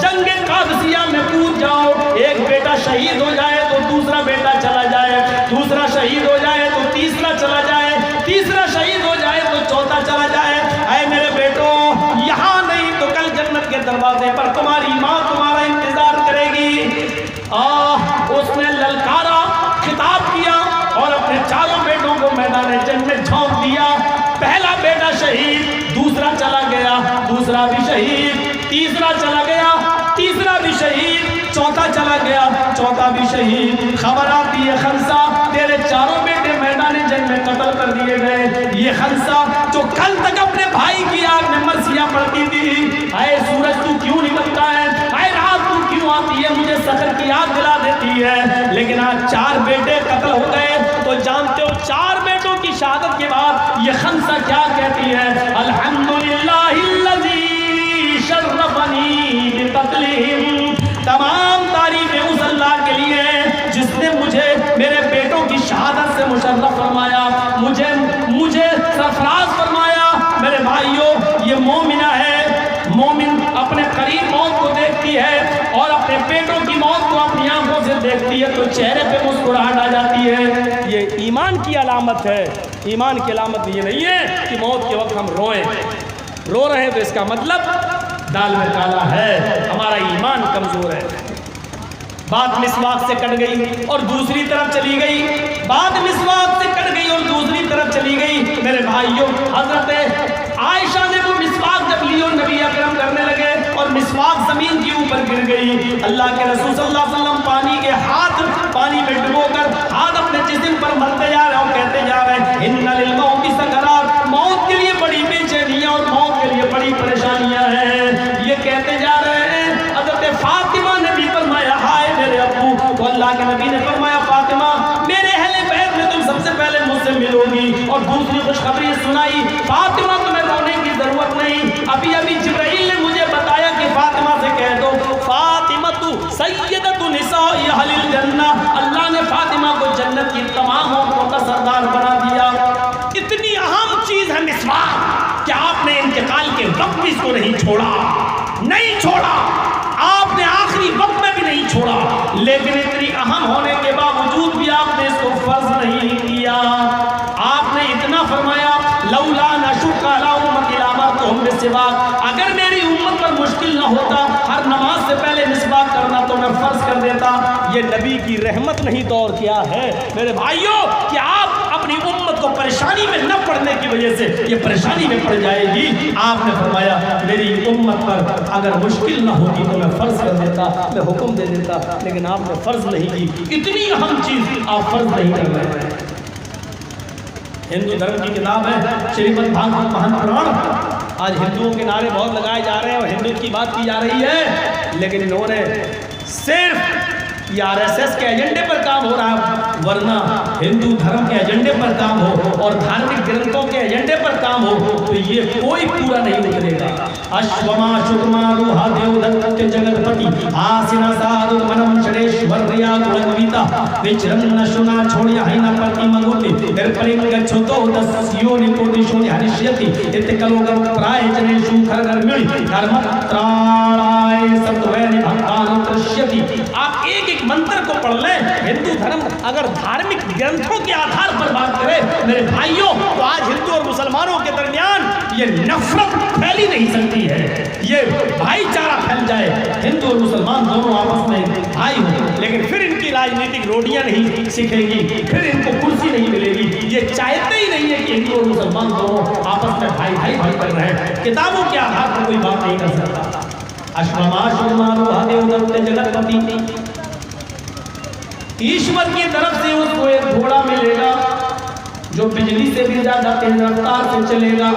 जंगे कादसिया में कूद जाओ। एक बेटा शहीद हो जाए तो दूसरा बेटा चला जाए, दूसरा शहीद हो जाए तो तीसरा चला जाए, तीसरा शहीद हो जाए तो चौथा चला जाए। ऐ मेरे बेटो, यहाँ नहीं तो कल जन्नत के दरवाजे पर तुम्हारी माँ तुम्हारा इंतजार करेगी। उसने ललकारा, खिताब किया और अपने चारों बेटों को मैदान जंग में झोंक दिया। पहला बेटा शहीद, दूसरा चला गया, दूसरा भी शहीद, तीसरा चला गया, तीसरा भी शहीद, चौथा चला गया, चौथा भी शहीद। खबर आती है, खंसा तेरे चारों बेटे मैदान जंग में कत्ल कर दिए गए। ये खंसा जो कल तक अपने भाई की आग में मरसिया पड़ती थी, आए सूरज तू क्यों निकलता है, आए रात तू क्यों आती है, मुझे सखर की आग दिला देती है, लेकिन आज 4 बेटे कत्ल हो गए। तो जानते हो 4 बेटों की शहादत के बाद ये खंसा क्या कहती है, अल्हम्दुलिल्लाहिल्लज़ी शर्रफनी बिक़त्लिहिम। तमाम तारीफें उस अल्लाह के लिए जिसने मुझे मेरे बेटों की शहादत से मुशर्रफ फरमाया, मुझे सरफराज फरमाया। मेरे भाइयों, ये मोमिना है। मोमिन अपने करीब मौत को देखती है और अपने बेटों की मौत को अपनी आंखों से देखती है तो चेहरे पे मुस्कुराहट आ जाती है। ये ईमान की अलामत है। ईमान की अलामत ये नहीं है कि मौत के वक्त हम रोएं। रो रहे हैं तो इसका मतलब दाल में काला है, हमारा ईमान कमजोर है। बात मिसवाक से कट गई और दूसरी तरफ चली गई, बात मिसवाक से कट गई और दूसरी तरफ चली गई। मेरे भाइयों, हजरत आयशा ने वो मिसवाक जब ली और नबी अकरम करने लगे और मिसवाक जमीन के ऊपर गिर गई। अल्लाह के रसूल सल्लल्लाहु अलैहि वसल्लम पानी के हाथ पानी में डुबोकर हाथ अपने जिस्म पर मलते जा रहे और कहते जा रहे हैं, इन्ना लिल मौति सकरात, मौत के लिए बड़ी बेचैनियां और मौत के लिए बड़ी परेशानियां हैं। ये कहते जा रहे हैं। हजरत फातिमा ने भी फरमाया, हाय मेरे अब्बू। तो अल्लाह के नबी ने फरमाया, फातिमा मेरे अहले बैत में तुम सबसे पहले मुझसे मिलोगी। और दूसरी खुशखबरी सुनाई, फातिमा तुम्हें रोने की जरूरत नहीं। अभी अभी जिब्राइल ने मुझे बताया कि फातिमा से कह दो, फातिमा तू सय्यदतु निसाई अहलिल जन्ना। अल्लाह ने फातिमा को जन्नत की तमाम औरतों का सरदार बना दिया। इतनी अहम चीज है मिसवाक कि आपने इंतकाल के वक्त भी इसको नहीं छोड़ा, नहीं छोड़ा, आपने आखिरी वक्त में भी नहीं छोड़ा। लेकिन इतनी अहम होने के बावजूद भी आपने इसको फर्ज नहीं किया। आपने इतना फरमाया, लौला नशुक्का अला उम्मती लअमरतुहुम बिस्सिवाक। अगर मेरी उम्मत पर मुश्किल ना होता हर नमाज से पहले मिसवाक करना तो मैं फर्ज कर देता। ये नबी की रहमत नहीं तो और क्या है। मेरे भाइयों, कि आप अपनी उम्मत को परेशानी में न पड़ने की वजह से ये परेशानी में पड़ जाएगी। आपने फरमाया मेरी उम्मत पर अगर मुश्किल ना होती तो मैं फर्ज कर देता, मैं हुक्म दे देता, लेकिन आपने फर्ज नहीं की। इतनी अहम चीज आप फर्ज नहीं कर रहे हैं। हिंदू धर्म की किताब है श्रीमद् भागवत महापुराण। आज हिंदुओं के नारे बहुत लगाए जा रहे हैं और हिंदू की बात की जा रही है, लेकिन इन्होंने सिर्फ आरएसएस के एजेंडे पर काम हो रहा है, वरना हिंदू धर्म के एजेंडे पर काम हो और धार्मिक ग्रंथों के एजेंडे पर काम हो तो ये कोई पूरा नहीं उतरेगा। अश्वमा शुक्मा रोहा देवदत्त जगतपति आसिना साधु मनम षडेश्वर्या गुणगीता विचरन्न शुना छोड़िया हिना प्रति मंगुति निर्पलिंग गच्छतो दस्यो निपुदिशो हरिष्यति इतकलोगम प्राय जनेषु खरगर्मिणि धर्मत्राणाय सत्वैनि भक्तानुत्रष्यति। आप एक एक मंत्र को पढ़ लें। हिंदू धर्म अगर धार्मिक ग्रंथ ग्रंथों के आधार पर बात करें मेरे भाइयों, तो आज हिंदू और मुसलमानों के दरमियान ये नफरत फैली नहीं सकती है, ये भाईचारा फैल जाए, हिंदू और मुसलमान दोनों आपस में भाई हो, लेकिन फिर इनकी राजनीतिक रोटियां नहीं सीखेगी, फिर इनको कुर्सी नहीं मिलेगी। ये चाहते ही नहीं है कि हिंदू और मुसलमान दोनों आपस में भाई भाई भाई कर रहे हैं। किताबों के आधार पर कोई बात नहीं कर सकता। जगतपति ईश्वर की तरफ से उसको एक घोड़ा मिलेगा जो बिजली से भी ज्यादा तेज रफ्तार से चलेगा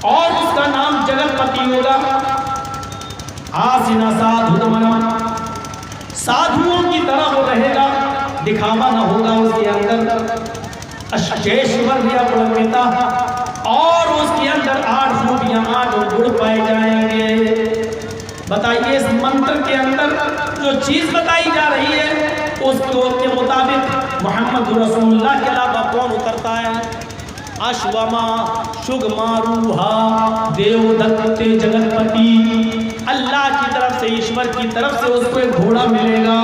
और उसका नाम जगतपति होगा। आसिना साधु साधुओं की तरह वो रहेगा, दिखावा ना होगा उसके अंदर। अष्टेश्वर्या और उसके अंदर 8 खूबियां 8 गुण पाए जाएंगे। बताइए इस मंत्र के अंदर जो चीज बताई जा रही है उसको के मुताबिक मोहम्मद रसूलुल्लाह के अलावा कौन उतरता है? अश्वमा शुगमारूहा देवदत्ते जगतपति, अल्लाह की तरफ से, ईश्वर की तरफ से उसको एक घोड़ा मिलेगा।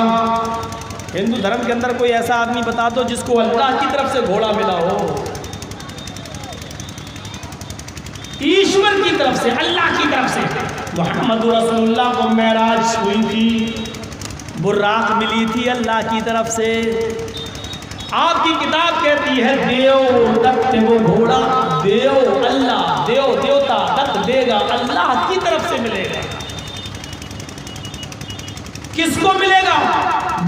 हिंदू धर्म के अंदर कोई ऐसा आदमी बता दो जिसको अल्लाह की तरफ से घोड़ा मिला हो। ईश्वर की तरफ से, अल्लाह की तरफ से मोहम्मद रसूलुल्लाह को मेराज हुई थी, बुर्राक मिली थी अल्लाह की तरफ से। आपकी किताब कहती है देव दत्त, वो घोड़ा देव अल्लाह, देव देवता दत्त देगा, अल्लाह की तरफ से मिलेगा। किसको मिलेगा?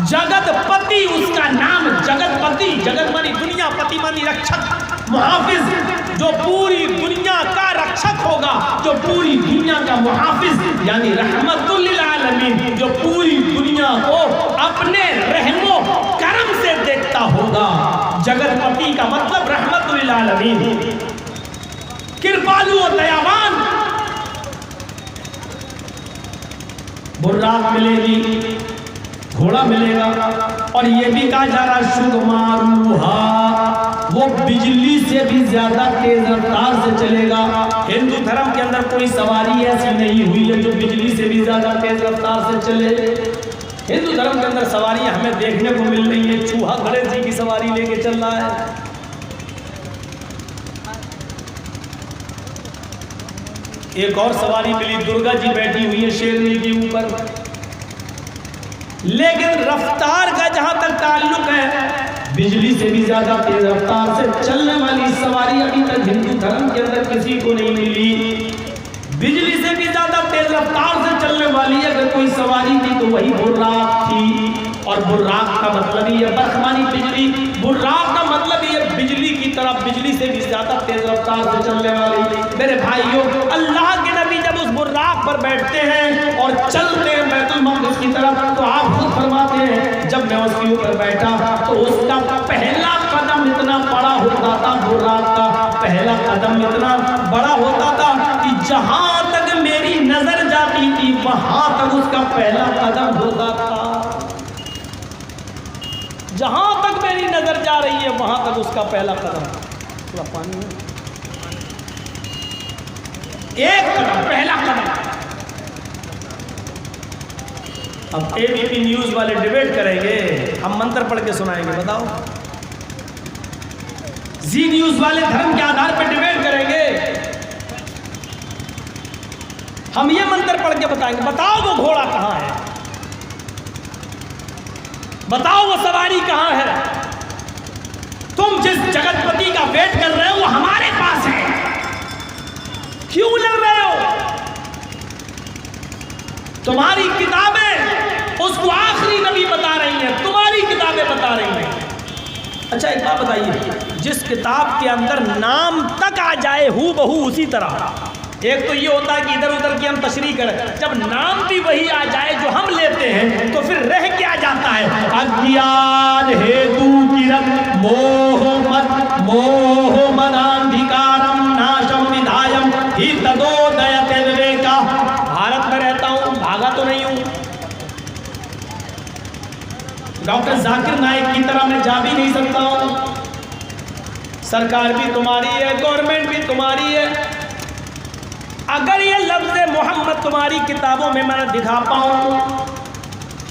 जगतपति, उसका नाम जगतपति, जगत मानी दुनिया, पति मानी रक्षक, मुहाफिज, जो पूरी दुनिया का रक्षक होगा, जो पूरी दुनिया का मुहाफिज यानी रहमतुल लिल आलमीन, जो पूरी दुनिया को अपने रहमो करम से देखता होगा। जगतपति का मतलब रहमतुल लिल आलमीन, कृपालु और दयावान। बुर्राक मिलेगी, घोड़ा मिलेगा, और ये भी कहा जा रहा शुगमारूहा, वो बिजली से भी ज्यादा तेज रफ्तार से चलेगा। हिंदू धर्म के अंदर कोई सवारी ऐसी नहीं हुई है जो बिजली से भी ज्यादा तेज रफ्तार से चले। हिंदू धर्म के अंदर सवारियां हमें देखने को मिल रही है, चूहा गणेश जी की सवारी लेके चल रहा है। एक और सवारी मिली, दुर्गा जी बैठी हुई है शेरनी के ऊपर। लेकिन रफ्तार का जहां तक ताल्लुक है, बिजली से भी ज्यादा तेज रफ्तार से चलने वाली सवारी अभी तक हिंदू धर्म के अंदर किसी को नहीं मिली। बिजली से भी ज्यादा तेज रफ्तार से चलने वाली अगर कोई सवारी थी तो वही बुर्राक थी। और बुर्राक का मतलब ही है बर्फमानी बिजली, बुर्राक का मतलब ही है बिजली की तरह, बिजली से भी ज्यादा तेज रफ्तार से चलने वाली। मेरे भाइयों, अल्लाह के नबी जब उस बुर्राक पर बैठते हैं और चलते हैं बैतुल मक़दिस की तरफ, तो आप खुद फरमाते हैं जब मैं उसके ऊपर बैठा तो उसका पहला कदम इतना बड़ा होता था, बुर्राक का पहला कदम इतना बड़ा होता था कि जहां तक मेरी नजर जाती थी वहां तक उसका पहला कदम होता था। जहां तक मेरी नजर जा रही है वहां तक उसका पहला कदम। थोड़ा पानी में एक कदम, पहला कदम। अब एबीपी न्यूज वाले डिबेट करेंगे, हम मंत्र पढ़ के सुनाएंगे, बताओ। जी न्यूज वाले धर्म के आधार पर डिबेट करेंगे, हम ये मंत्र पढ़ के बताएंगे। बताओ वो घोड़ा कहां है, बताओ वो सवारी कहां है। तुम जिस जगतपति का वेट कर रहे हो वो हमारे पास है, क्यों लड़ रहे हो? तुम्हारी किताबें उसको आखिरी नबी बता रही हैं, तुम्हारी किताबें बता रही हैं। अच्छा एक बात बताइए, जिस किताब के अंदर नाम तक आ जाए हू बहू उसी तरह, एक तो ये होता है कि इधर उधर की हम तशरीह करें, जब नाम भी वही आ जाए जो हम लेते हैं तो फिर रह क्या जाता है? अज्ञान हेतु किरत मोह मदांधिकारम नाशम विधायम ही तदोदयते विवेका। भारत में रहता हूं, भागा तो नहीं हूं। डॉक्टर जाकिर नाइक की तरह मैं जा भी नहीं सकता हूं। सरकार भी तुम्हारी है, गवर्नमेंट भी तुम्हारी है। अगर ये लफ्ज़ मोहम्मद तुम्हारी किताबों में मैं दिखा पाऊँ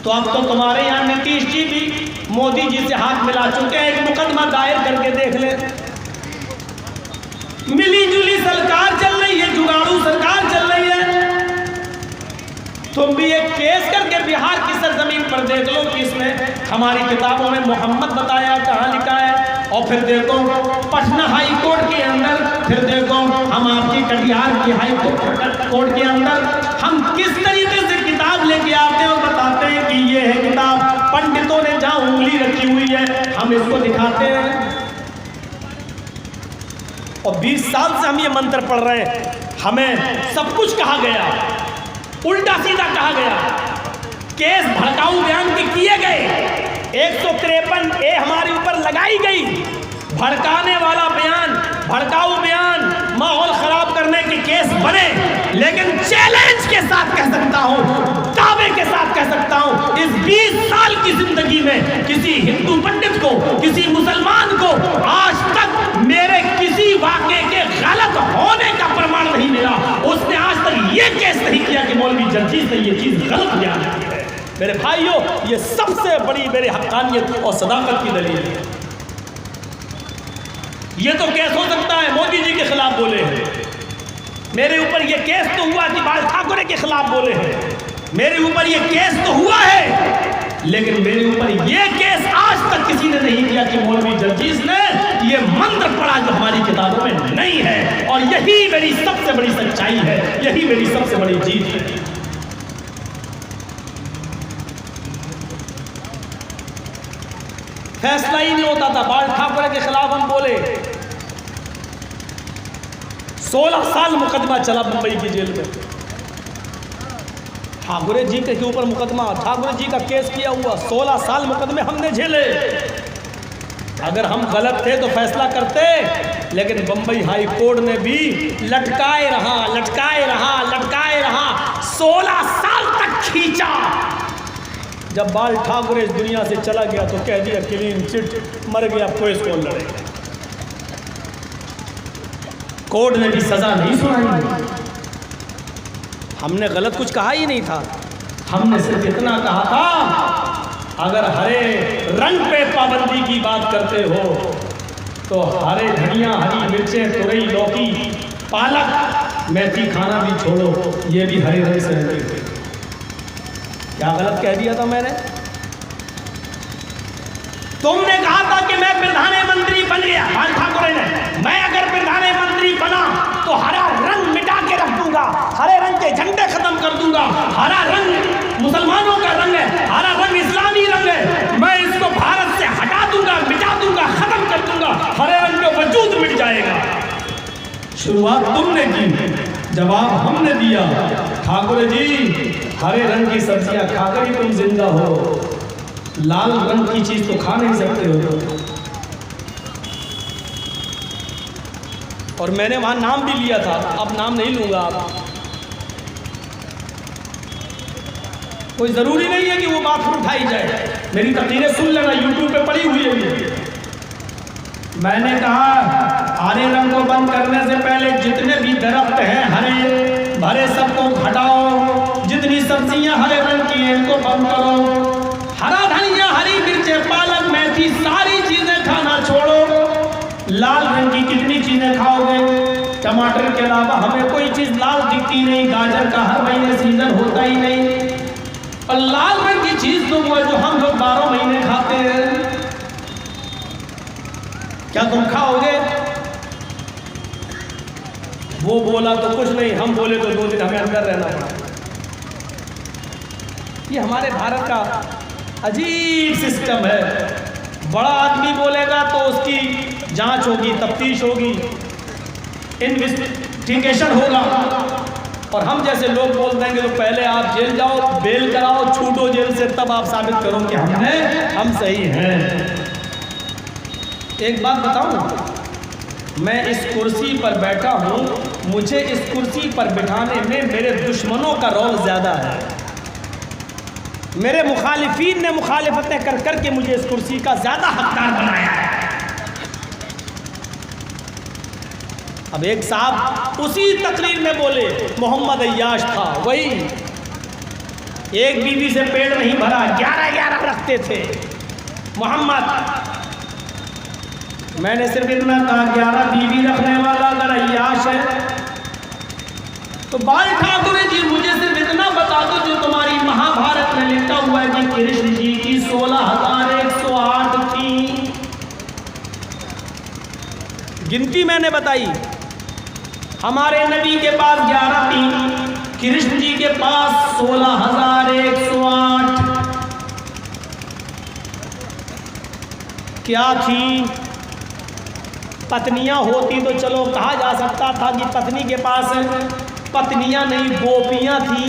तो अब तो तुम्हारे यहाँ नीतीश जी भी मोदी जी से हाथ मिला चुके हैं, एक मुकदमा दायर करके देख ले। मिली जुली सरकार चल रही है, जुगाड़ू सरकार चल रही है। तुम भी एक केस करके बिहार की सरजमीन पर देख लो कि इसमें हमारी किताबों में मोहम्मद बताया कहाँ लिखा है, और फिर देखो पटना हाई कोर्ट के अंदर, फिर देखो हम आपकी कटिहार की हाई कोर्ट के अंदर हम किस तरीके से किताब लेके आते हैं और बताते हैं कि ये है किताब, पंडितों ने जहाँ उंगली रखी हुई है हम इसको दिखाते हैं। और 20 साल से हम ये मंत्र पढ़ रहे हैं, हमें सब कुछ कहा गया, उल्टा सीधा कहा गया, केस भड़काऊ बयान के किए गए, 153 ए हमारे ऊपर लगाई गई, भड़काने वाला बयान, भड़काऊ बयान, माहौल खराब करने के केस बने। लेकिन चैलेंज के साथ कह सकता हूं, दावे के साथ कह सकता हूं, इस 20 साल की जिंदगी में किसी हिंदू पंडित को, किसी मुसलमान को आज तक मेरे किसी वाक़े के गलत होने का प्रमाण नहीं मिला। उसने आज तक ये केस नहीं किया कि मौलवी जर्जीस ने ये चीज गलत बयान की है। मेरे भाइयों, ये सबसे बड़ी मेरे हक्कानियत और सदाकत की दलील है। ये तो केस हो सकता है मोदी जी के खिलाफ बोले हैं, मेरे ऊपर ये केस तो हुआ कि बाल ठाकरे के खिलाफ बोले हैं, मेरे ऊपर ये केस तो हुआ है, लेकिन मेरे ऊपर ये केस आज तक किसी ने नहीं किया कि मौलवी जर्जीस ने ये मंत्र पढ़ा जो हमारी किताबों में नहीं है। और यही मेरी सबसे बड़ी सच्चाई है, यही मेरी सबसे बड़ी जीत है। फैसला ही नहीं होता था, बाल ठाकरे के खिलाफ हम बोले, 16 साल मुकदमा चला मुंबई की जेल में। ठाकुरे जी के ऊपर मुकदमा, ठाकुरे जी का केस किया हुआ, 16 साल मुकदमे हमने झेले। अगर हम गलत थे तो फैसला करते, लेकिन बंबई हाई कोर्ट ने भी लटकाए रहा, लटकाए रहा, लटकाए रहा, 16 साल तक खींचा। जब बाल ठाकुरे इस दुनिया से चला गया तो कह दिया क्लीन चिट, मर गया, कोई इसको लड़ेगा। कोर्ट ने भी सजा नहीं सुनाई, हमने गलत कुछ कहा ही नहीं था, हमने सिर्फ इतना कहा था अगर हरे रंग पे पाबंदी की बात करते हो तो हरे धनिया, हरी मिर्चें, तुरई, लौकी, पालक, मेथी खाना भी छोड़ो, ये भी हरे रंग से रहते। क्या गलत कह दिया था मैंने? तुमने कहा था कि मैं प्रधानमंत्री बन गया, बाल ठाकरे ने, मैं अगर प्रधानमंत्री बना तो हरा रंग मिटा के रख दूंगा, हरे रंग के झंडे खत्म कर दूंगा, हरा रंग मुसलमानों का रंग है, हरा रंग इस्लामी रंग है, मैं इसको भारत से हटा दूंगा, मिटा दूंगा, खत्म कर दूंगा, हरे रंग का वजूद मिट जाएगा। शुरुआत तुमने की, जवाब हमने दिया। ठाकुर जी, हरे रंग की सब्जियां खाकर ही तुम जिंदा हो, लाल रंग की चीज तो खा नहीं सकते हो। और मैंने वहां नाम भी लिया था, अब नाम नहीं लूंगा। आप कोई जरूरी नहीं है कि वो बात पर उठाई जाए, मेरी तकरीरें सुन लेना, यूट्यूब पे पड़ी हुई है। मैंने कहा हरे रंग को बंद करने से पहले जितने भी दरख्त हैं हरे भरे सबको हटाओ, जितनी सब्जियां हरे रंग की हैं इनको बंद करो, हरा धनिया, हरी मिर्चें, पालक, मेथी, सारी चीजें खाना छोड़ो। लाल रंग की कितनी चीजें खाओगे? टमाटर के अलावा हमें कोई चीज लाल दिखती नहीं, गाजर का हर महीने सीजन होता ही नहीं, और लाल रंग की चीज तो वो है जो हम लोग 12 महीने खाते हैं। क्या तुम खाओगे? वो बोला तो कुछ नहीं, हम बोले तो 2 दिन हमें अंदर रहना पड़ा। ये हमारे भारत का अजीब सिस्टम है। बड़ा आदमी बोलेगा तो उसकी जांच होगी, तफ्तीश होगी, इन्वेस्टिगेशन होगा, और हम जैसे लोग बोल देंगे तो पहले आप जेल जाओ, बेल कराओ, छूटो जेल से, तब आप साबित करो कि हम सही हैं। एक बात बताऊं, मैं इस कुर्सी पर बैठा हूं, मुझे इस कुर्सी पर बिठाने में मेरे दुश्मनों का रोल ज़्यादा है। मेरे मुखालिफीन ने मुखालिफतें कर करके मुझे इस कुर्सी का ज़्यादा हकदार बनाया है। अब एक साहब उसी तकरीर में बोले मोहम्मद अय्याश था, वही एक बीवी से पेट नहीं भरा, 11 रखते थे। मोहम्मद, मैंने सिर्फ इतना कहा 11 बीवी रखने वाला अगर अय्याश है तो बाल ठाकुर जी मुझे सिर्फ इतना बता दो जो तुम्हारी महाभारत में लिखा हुआ है कि कृष्ण जी की 16,108 थी। गिनती मैंने बताई, हमारे नबी के पास 11 थी, कृष्ण जी के पास 16,108 क्या थी? पत्नियां होती तो चलो कहा जा सकता था कि पत्नी के पास पत्नियां नहीं गोपियां थी।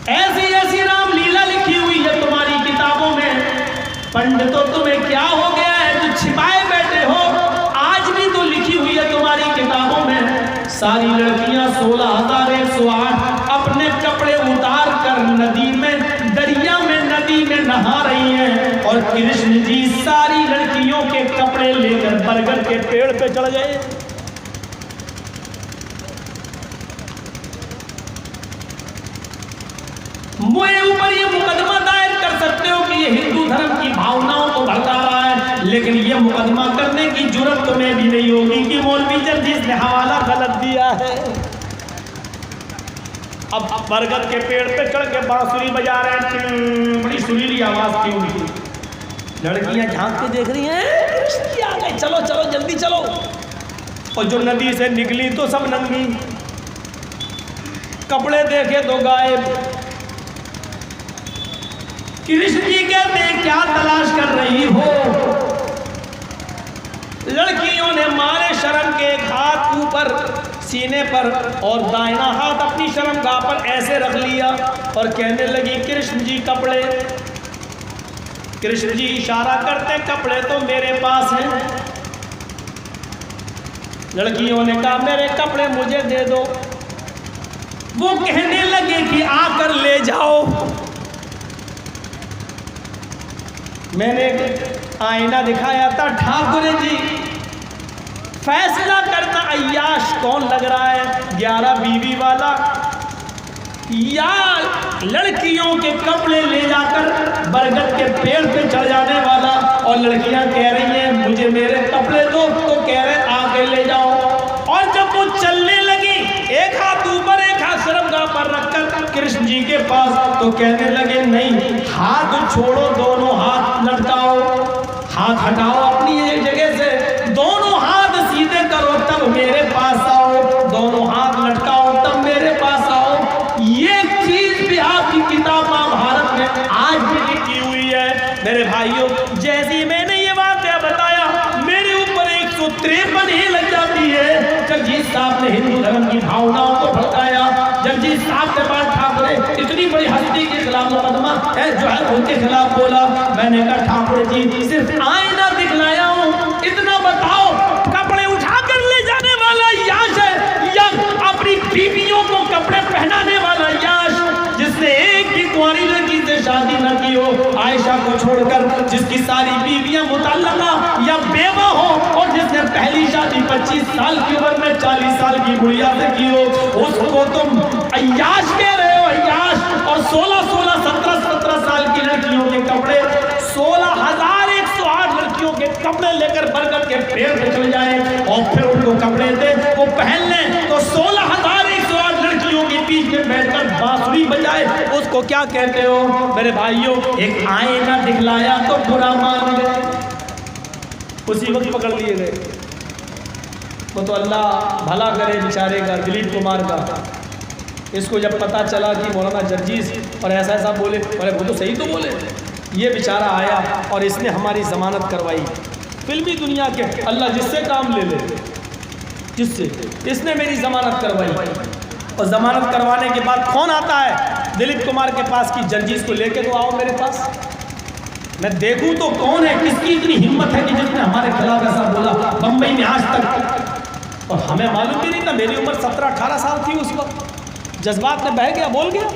ऐसी ऐसी रामलीला लिखी हुई है तुम्हारी किताबों में। पंडितों तुम्हें क्या हो गया है जो छिपाए बैठे हो? आज भी तो लिखी हुई है तुम्हारी किताबों में। सारी लड़कियां 16,108 अपने कपड़े उतार कर नदी में, दरिया में, नदी में नहा रही हैं और कृष्ण जी सारी लड़कियों के कपड़े लेकर बरगद के पेड़ पे चढ़ गए। मेरे ऊपर ये मुकदमा दायर कर सकते हो कि ये हिंदू धर्म की भावनाओं को भड़का रहा है, लेकिन ये मुकदमा करने की जुर्रत तुम्हें भी नहीं होगी कि मौलवी जर्जीस ने हवाला गलत दिया है। अब बरगद के पेड़ पे चढ़ के बांसुरी बजा रहे हैं, बड़ी सुरीली आवाज की उनकी। लड़कियां झांक के देख रही हैं, कृष्ण जी आ गए, चलो चलो जल्दी चलो। और जो नदी से निकली तो सब नंगी, कपड़े देखे तो गायब। कृष्ण जी कहते हैं क्या तलाश कर रही हो? लड़कियों ने मारे शर्म के एक हाथ ऊपर सीने पर और दाहिना हाथ अपनी शर्मगाह पर ऐसे रख लिया और कहने लगी कृष्ण जी कपड़े। कृष्ण जी इशारा करते कपड़े तो मेरे पास हैं। लड़कियों ने कहा मेरे कपड़े मुझे दे दो। वो कहने लगे कि आकर ले जाओ। मैंने आईना दिखाया था, ठाकुर जी फैसला करना अय्याश कौन लग रहा है, 11 बीवी वाला या लड़कियों के कपड़े ले जाकर बरगद के पेड़ पे चढ़ जाने वाला। और लड़कियां कह रही हैं मुझे मेरे कपड़े दो, तो कह रहे आके ले जाओ। और जब वो चलने लगी, एक हाथ ऊपर एक हाथ शर्मगाह पर रखकर कृष्ण जी के पास, तो कहने लगे नहीं, हाथ छोड़ो, दोनों हाथ लटकाओ, हाथ हटाओ अपनी एक जगह से, दोनों हाथ सीधे करो तब मेरे पास आओ, दोनों हाथ लटकाओ तब मेरे पास आओ। ये चीज भी आपकी किताब महाभारत में आज भी लिखी हुई है। मेरे भाइयों, जैसी मैंने ये बातें बताया, मेरे ऊपर 153 ही लग जाती है। जगजीत साहब ने हिंदू धर्म की भावनाओं को भड़काया। जगजीत साहब के पास ठाकुर इतनी बड़ी हस्ती के खिलाफ मुकदमा है जो है उनके खिलाफ बोला। मैंने कहा ठाकुर जी सिर्फ आईना दिखलाया हूँ, इतना बताओ कपड़े उठाकर ले जाने वाला यश है या अपनी बीवियों को कपड़े पहनाने वाला यश, जिसने एक भी कुंवारी लड़की से शादी न की हो, आयशा को छोड़कर, जिसकी सारी बीवियां मुतल्लका या बेवा हो और जिसने पहली शादी 25 साल की उम्र में 40 साल की बुढ़िया से की हो, उसको तुम अय्याश कह रहे हो, अय्याश। और 16-16, 17-17 साल की लड़कियों के कपड़े, 16,108 लड़कियों के कपड़े लेकर बरगद के पेड़ पे चले जाए और फिर उनको कपड़े दे वो पहन लें, तो 16,108 लड़कियों के बीच में बैठकर बांसुरी बजाए, उसको क्या कहते हो? मेरे भाइयों, एक आईना दिखलाया तो बुरा मान गए, उसी वक्त पकड़ लिए गए। वो तो अल्लाह भला करे बेचारे का, दिलीप कुमार का। इसको जब पता चला कि मौलाना जर्जीस और ऐसा ऐसा बोले, बोले वो तो सही तो बोले। ये बेचारा आया और इसने हमारी ज़मानत करवाई। फिल्मी दुनिया के अल्लाह जिससे काम ले ले, जिससे इसने मेरी ज़मानत करवाई। और ज़मानत करवाने के बाद कौन आता है दिलीप कुमार के पास कि जर्जीस को लेके तो आओ मेरे पास, मैं देखूं तो कौन है, किसकी इतनी हिम्मत है कि जिसने हमारे खिलाफ ऐसा बोला बम्बई में आज तक। और हमें मालूम भी नहीं था, मेरी उम्र 17-18 साल थी उस वक्त, जज्बात में बह गया, बोल गया।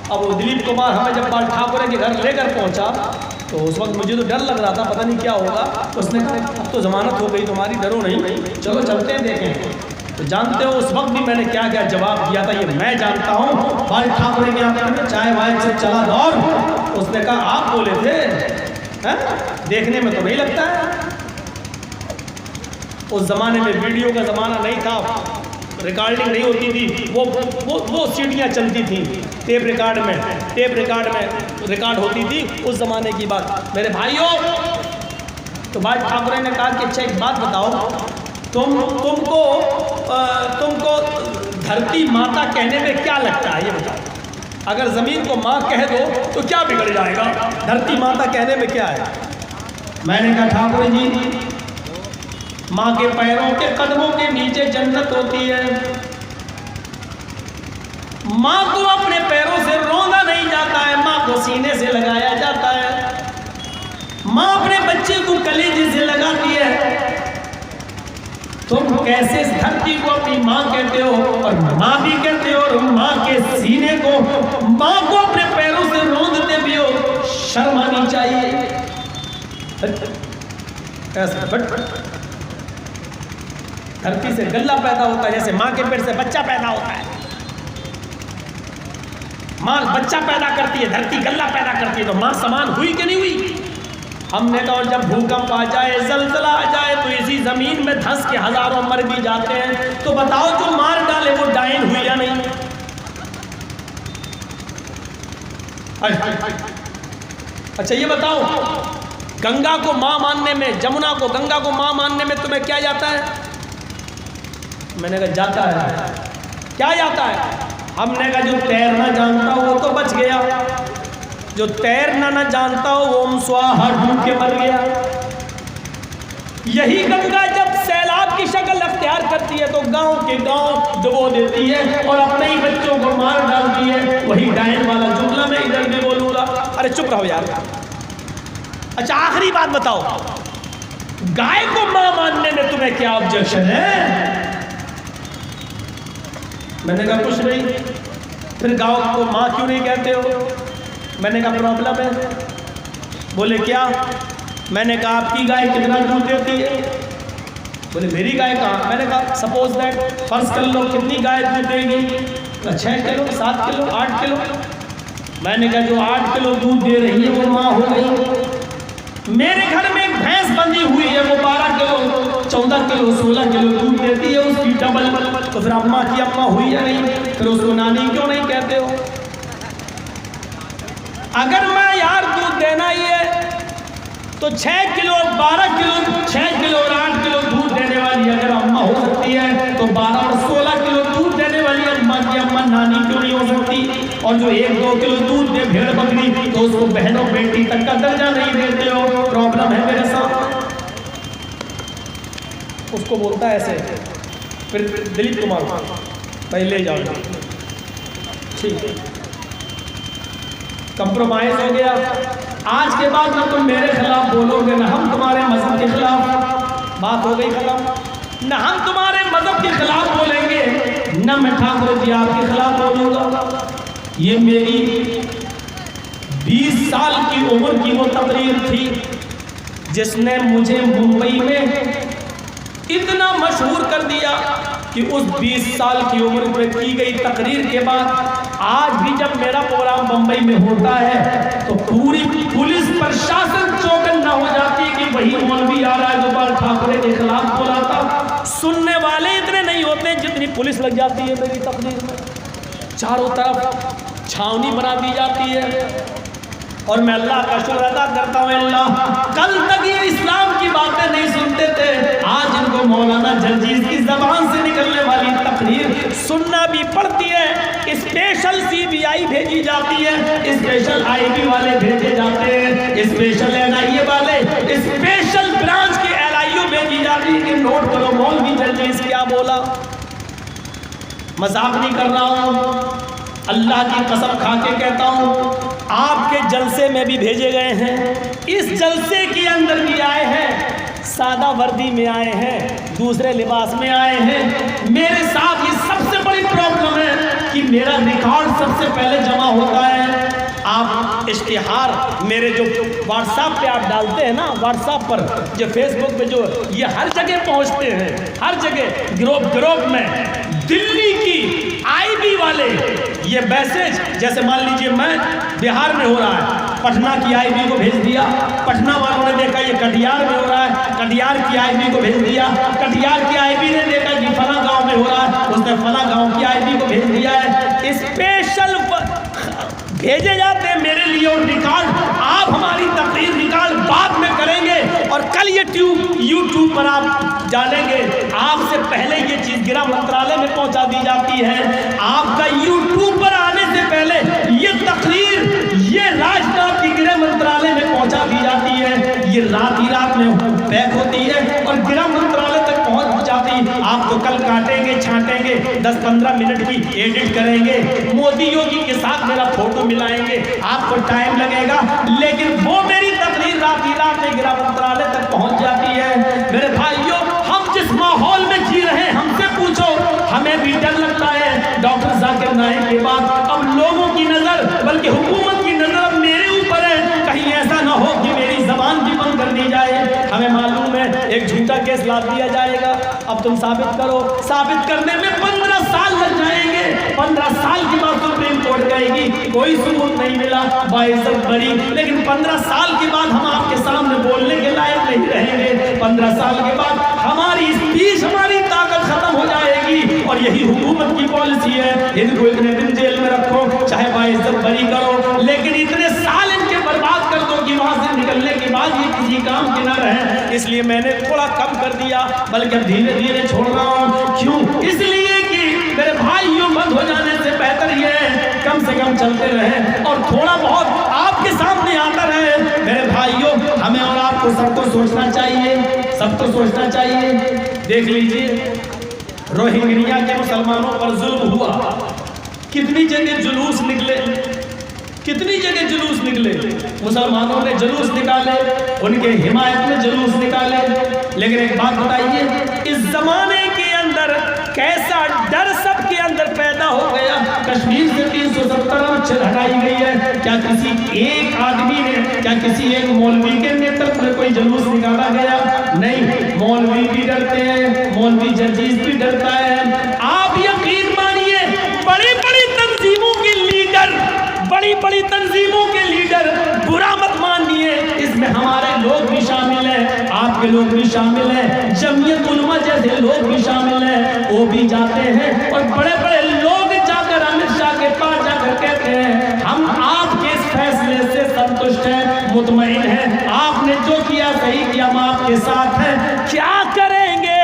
अब वो दिलीप कुमार हमें जब बाल ठाकुर के घर लेकर पहुंचा तो उस वक्त मुझे तो डर लग रहा था, पता नहीं क्या होगा। उसने कहा अब तो ज़मानत हो गई तुम्हारी, डरो नहीं, चलो चलते हैं देखें। तो जानते हो उस वक्त भी मैंने क्या क्या जवाब दिया था, ये मैं जानता हूँ। बाल ठाकरे के यहाँ पर चाय वाय से चला दौर, उसने कहा आप बोले थे है? देखने में तो नहीं लगता है। उस ज़माने में वीडियो का ज़माना नहीं था, रिकॉर्डिंग नहीं होती थी, वो सीढ़ियाँ चलती थी, टेप रिकॉर्ड में रिकॉर्ड होती थी उस ज़माने की बात मेरे भाइयों। तो बाल ठाकरे ने कहा कि अच्छा एक बात बताओ, तुमको धरती माता कहने में क्या लगता है, ये बताओ। अगर ज़मीन को माँ कह दो तो क्या बिगड़ जाएगा, धरती माता कहने में क्या है? मैंने कहा ठाकुर जी, माँ के पैरों के कदमों के नीचे जन्नत होती है। माँ को अपने पैरों से रौंदा नहीं जाता है, माँ को सीने से लगाया जाता है। माँ अपने बच्चे को कलेजे से लगाती है। तुम कैसे इस धरती को अपनी माँ कहते हो और माँ भी कहते हो, और माँ के सीने को, माँ को अपने पैरों से रौंदते भी हो? शर्म आनी चाहिए। ऐसा धरती से गल्ला पैदा होता है, जैसे माँ के पेट से बच्चा पैदा होता है। माँ बच्चा पैदा करती है, धरती गल्ला पैदा करती है, तो माँ समान हुई कि नहीं हुई? हमने कहा और जब भूकंप आ जाए, जलजला आ जाए, तो इसी जमीन में धंस के हजारों मर भी जाते हैं। तो बताओ जो मार डाले वो डायन हुई या नहीं? अच्छा ये बताओ, गंगा को माँ मानने में, जमुना को, गंगा को माँ मानने में तुम्हें क्या जाता है? मैंने कहा जाता है। क्या जाता है? हमने कहा जो तैरना जानता हो वो तो बच गया, जो तैरना ना जानता हो वो ओम स्वाहा डूब के मर गया। यही गंगा जब सैलाब की शक्ल अख्तियार करती है तो गांव के गांव डुबो देती है और अपने ही बच्चों को मार डालती है। वही डायन वाला जुमला मैं इधर भी बोलूंगा। अरे चुप रहो यार। अच्छा आखिरी बात बताओ, गाय को मां मानने में तुम्हें क्या ऑब्जेक्शन है? मैंने कहा कुछ नहीं। फिर गांव को मां क्यों नहीं कहते हो? मैंने कहा प्रॉब्लम है। बोले क्या? मैंने कहा आपकी गाय कितना दूध देती है? बोले मेरी गाय कहाँ? मैंने कहा सपोज दैट, फर्ज कर लो कितनी गाय दूध देगी? 6 किलो, 7 किलो, 8 किलो। मैंने कहा जो 8 किलो दूध दे रही है वो माँ हो गई। मेरे घर में एक भैंस बंधी हुई है, वो 12 किलो, 14 किलो, 16 किलो दूध देती है, उसकी डबल। तो फिर अम्मा की अम्मा हुई या नहीं? फिर उसको नानी क्यों नहीं कहते हो? अगर मैं यार दूध देना ही है तो 6 किलो, 12 किलो, 6 किलो और 8 किलो दूध देने वाली अगर अम्मा हो सकती है तो 12 और 16 किलो दूध देने वाली अम्मा की अम्मा नानी क्यों नहीं हो सकती? और जो 1-2 किलो दूध दे भेड़ बकरी तो उसको बहनों बेटी तक का दर्जा नहीं देते हो। प्रॉब्लम है मेरे साथ। उसको बोलता है ऐसे। फिर दिलीप कुमार भाई ले जाओ, ठीक है, कंप्रोमाइज हो गया। आज के बाद ना तुम मेरे खिलाफ बोलोगे, ना हम तुम्हारे मजहब के खिलाफ। बात हो गई खत्म। ना हम तुम्हारे मजहब के खिलाफ बोलेंगे, ना मैं ठाकुर जी आपके खिलाफ बोलूंगा। ये मेरी 20 साल की उम्र की वो तकरीर थी जिसने मुझे मुंबई में इतना मशहूर कर दिया कि उस 20 साल की उम्र में की गई तकरीर के बाद आज भी जब मेरा प्रोग्राम बंबई में होता है तो पूरी पुलिस प्रशासन चौकन्ना हो जाती है कि वही मौलवी आ रहा है जो बाल ठाकरे के खिलाफ बोला था। सुनने वाले इतने नहीं होते जितनी पुलिस लग जाती है मेरी तकरीर में। चारों तरफ छावनी बना दी जाती है। और मैं अल्लाह का शुक्र अदा करता हूँ, अल्लाह कल तक ये इस्लाम की बातें नहीं सुनते थे, आज इनको मौलाना जर्जीज की जबान से निकलने वाली तकरीर सुनना भी पड़ती है। स्पेशल CBI भेजी जाती है, स्पेशल IB वाले भेजे जाते हैं, स्पेशल NIA वाले, स्पेशल ब्रांच के LIO भेजी जाती है कि नोट करो मौलवी जर्जीज क्या बोला। मजाक नहीं कर रहा हूँ, अल्लाह की कसम खा के कहता हूँ। आपके जलसे में भी भेजे गए हैं, इस जलसे के अंदर भी आए हैं, सादा वर्दी में आए हैं, दूसरे लिबास में आए हैं। मेरे साथ ये सबसे बड़ी प्रॉब्लम है कि मेरा रिकॉर्ड सबसे पहले जमा होता है। आप इश्तिहार मेरे जो व्हाट्सएप पे आप डालते हैं ना, व्हाट्सएप पर जो फेसबुक पे जो ये हर जगह पहुंचते हैं, हर जगह ग्रुप में दिल्ली की आईबी वाले ये मैसेज, जैसे मान लीजिए मैं बिहार में हो रहा है, पटना की आईबी को भेज दिया, पटना वालों ने देखा ये कटिहार में हो रहा है, कटिहार की आईबी को भेज दिया, कटिहार की आईबी ने देखा कि फला गांव में हो रहा है, उसने फला गांव की आईबी को भेज दिया है। स्पेशल भेजे जाते हैं मेरे लिए और रिकॉर्ड, आप हमारी तकरीर रिकॉर्ड बाद में करेंगे और कल ये यूट्यूब पर आप डालेंगे। आपसे पहले ये चीज़ गृह मंत्रालय में पहुंचा दी जाती है, आपका यूट्यूब पर आने से पहले ये तकरीर ये राजनाथ की गृह मंत्रालय में पहुंचा दी जाती है, ये रात ही रात में पैक होती है और गृह मंत्रालय तक पहुंच जाती। आप तो कल काटेंगे छांटेंगे, 10-15 मिनट की एडिट करेंगे, मोदी योगी के साथ मेरा फोटो मिलाएंगे, आपको टाइम लगेगा, लेकिन वो मेरी तकरीर रात ही रात में गृह मंत्रालय तक पहुंच जाती है। मेरे भाइयों, हम जिस माहौल में जी रहे हैं, हमसे पूछो, हमें भी डर लगता है। डॉक्टर जाकिर नाइक के बाद अब लोगों की नजर, बल्कि हुकूमत की नजर अब मेरे ऊपर है, कहीं ऐसा ना हो कि मेरी जबान भी बंद कर दी जाए। हमें मालूम है एक झूठा केस ला दिया जाएगा, अब तुम साबित करो, साबित करने में 15 साल लग जाएंगे, 15 साल के बाद सुप्रीम कोर्ट कहेगी कोई सबूत नहीं मिला, बाइज्जत बरी, लेकिन 15 साल के बाद हम आपके सामने बोलने के लायक नहीं रहेंगे। 15 साल के बाद हमारी स्पीच, हमारी ताकत खत्म हो जाएगी और यही हुकूमत की पॉलिसी है, इनको इतने दिन जेल में रखो, चाहे बाइज्जत बरी करो, लेकिन इतने साल इनके बर्बाद कर दो कि वहां से निकलने के बाद ये किसी काम के न रहे। इसलिए मैंने थोड़ा कम कर दिया, बल्कि अब धीरे धीरे छोड़ रहा हूँ। क्यों? इसलिए कि मेरे भाइयों, बंद हो जाने से बेहतर ये है कम से कम चलते रहे और थोड़ा बहुत आपके सामने आता रहे। मेरे भाइयों, हमें और आपको सबको सोचना चाहिए, सबको सोचना चाहिए। देख लीजिए, रोहिंग्या के मुसलमानों पर जुल्म हुआ, कितनी जगह जुलूस निकले, कितनी जगह जुलूस निकले, मुसलमानों ने जुलूस निकाले, उनके हिमायत में जुलूस निकाले। लेकिन एक बात बताइए, इस जमाने के अंदर कैसा डर सबके अंदर पैदा हो गया। कश्मीर से 370 अनुच्छेद हटाई गई है, क्या किसी एक आदमी ने, क्या किसी एक मौलवी के नेतृत्व में कोई जुलूस निकाला गया? नहीं, मौलवी भी डरते हैं, मौलवी जर्जीज भी डरता है। आप यकीन मानिए, बड़ी बड़ी तंजीमों के लीडर, बड़ी बड़ी तंजीमों के लीडर, बुरा मत मानिए, इसमें हमारे लोग भी शामिल हैं, आपके लोग भी शामिल हैं, जमीयत उलमा जैसे लोग भी शामिल हैं, वो भी जाते हैं और बड़े बड़े लोग जाकर अमित शाह के पास जाकर कहते हैं हम आपके इस फैसले से संतुष्ट हैं, मुतमईन हैं, आपने जो किया सही किया, हम आपके साथ हैं। क्या करेंगे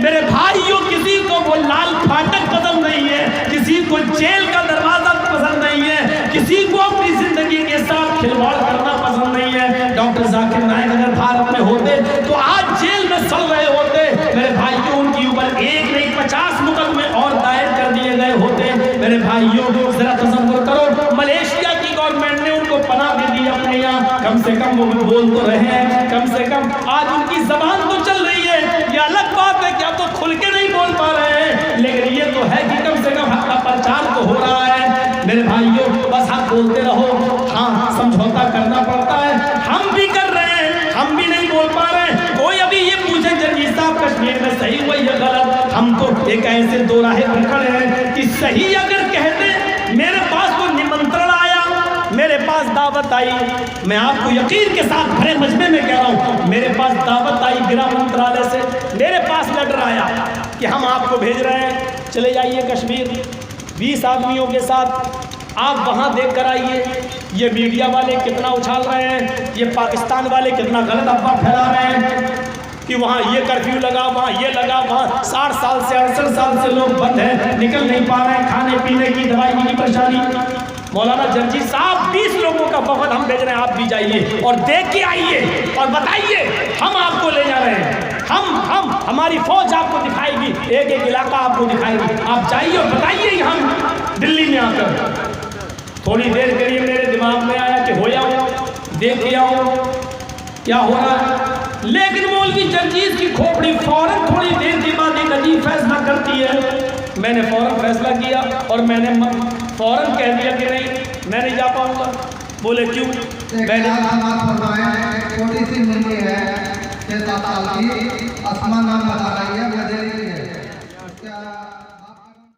मेरे भाइयों? किसी को वो लाल फाटक पसंद नहीं है, किसी को जेल का दरवाजा पसंद नहीं है, किसी को अपनी जिंदगी के साथ खिलवाड़ करना पसंद नहीं है। डॉक्टर जाकिर नाइक अगर भारत में होते तो आज जेल में सड़ रहे होते। मेरे भाइयों, उनके ऊपर एक नहीं 50 मुकदमे और दायर कर दिए गए होते। मेरे भाइयों, जरा तसव्वुर करो, मलेशिया की गवर्नमेंट ने उनको पनाह भी दी अपने यहाँ, कम से कम वो बोल तो रहे हैं, कम से कम आज उनकी जबान तो चल रही है। ये अलग बात है कि आप तो खुल के नहीं बोल पा रहे हैं, लेकिन ये तो है कि कम से कम हक का प्रचार तो हो रहा है। मेरे भाइयों, बस आप बोलते रहो, हाँ समझौता करना पड़ता है, हम भी कर रहे हैं, हम भी नहीं बोल पा रहे हैं। कोई अभी ये पूछे जर्जी साहब कश्मीर में सही हुआ या गलत, हम तो एक ऐसे दो राहे पर खड़े हैं कि सही अगर कहते, मेरे पास तो निमंत्रण आया, मेरे पास दावत आई, मैं आपको यकीन के साथ भरे मजमे में कह रहा हूँ, मेरे पास दावत आई गृह मंत्रालय से, मेरे पास लेटर आया कि हम आपको भेज रहे हैं, चले जाइए कश्मीर 20 आदमियों के साथ, आप वहाँ देख कर आइए ये मीडिया वाले कितना उछाल रहे हैं, ये पाकिस्तान वाले कितना गलत अफवाह फैला रहे हैं कि वहाँ ये कर्फ्यू लगा, वहाँ ये लगा, वहाँ 60 साल से 68 साल से लोग बंद हैं, निकल नहीं पा रहे हैं, खाने पीने की दवाई की परेशानी। मौलाना जर्जी साहब 20 लोगों का वफद हम भेज रहे हैं, आप भी जाइए और देख के आइए और बताइए, हम आपको ले जा रहे हैं, हम हमारी फौज आपको दिखाएगी, एक एक इलाका आपको दिखाएगी, आप जाइए और बताइए हम दिल्ली में आकर। थोड़ी देर करिए, मेरे दिमाग में आया कि हो जाओ, देख के आओ क्या हो रहा है, लेकिन मौलवी जर्जीज की खोपड़ी फौरन थोड़ी देर के बाद एक अजीब फैसला करती है। मैंने फौरन फैसला किया और मैंने फौरन कह दिया कि नहीं, मैं नहीं जा पाऊंगा। बोले क्यों? एक बात फरमाएं, छोटी सी मुंडी है 6-7 साल की, आसमान नाम बता रही है,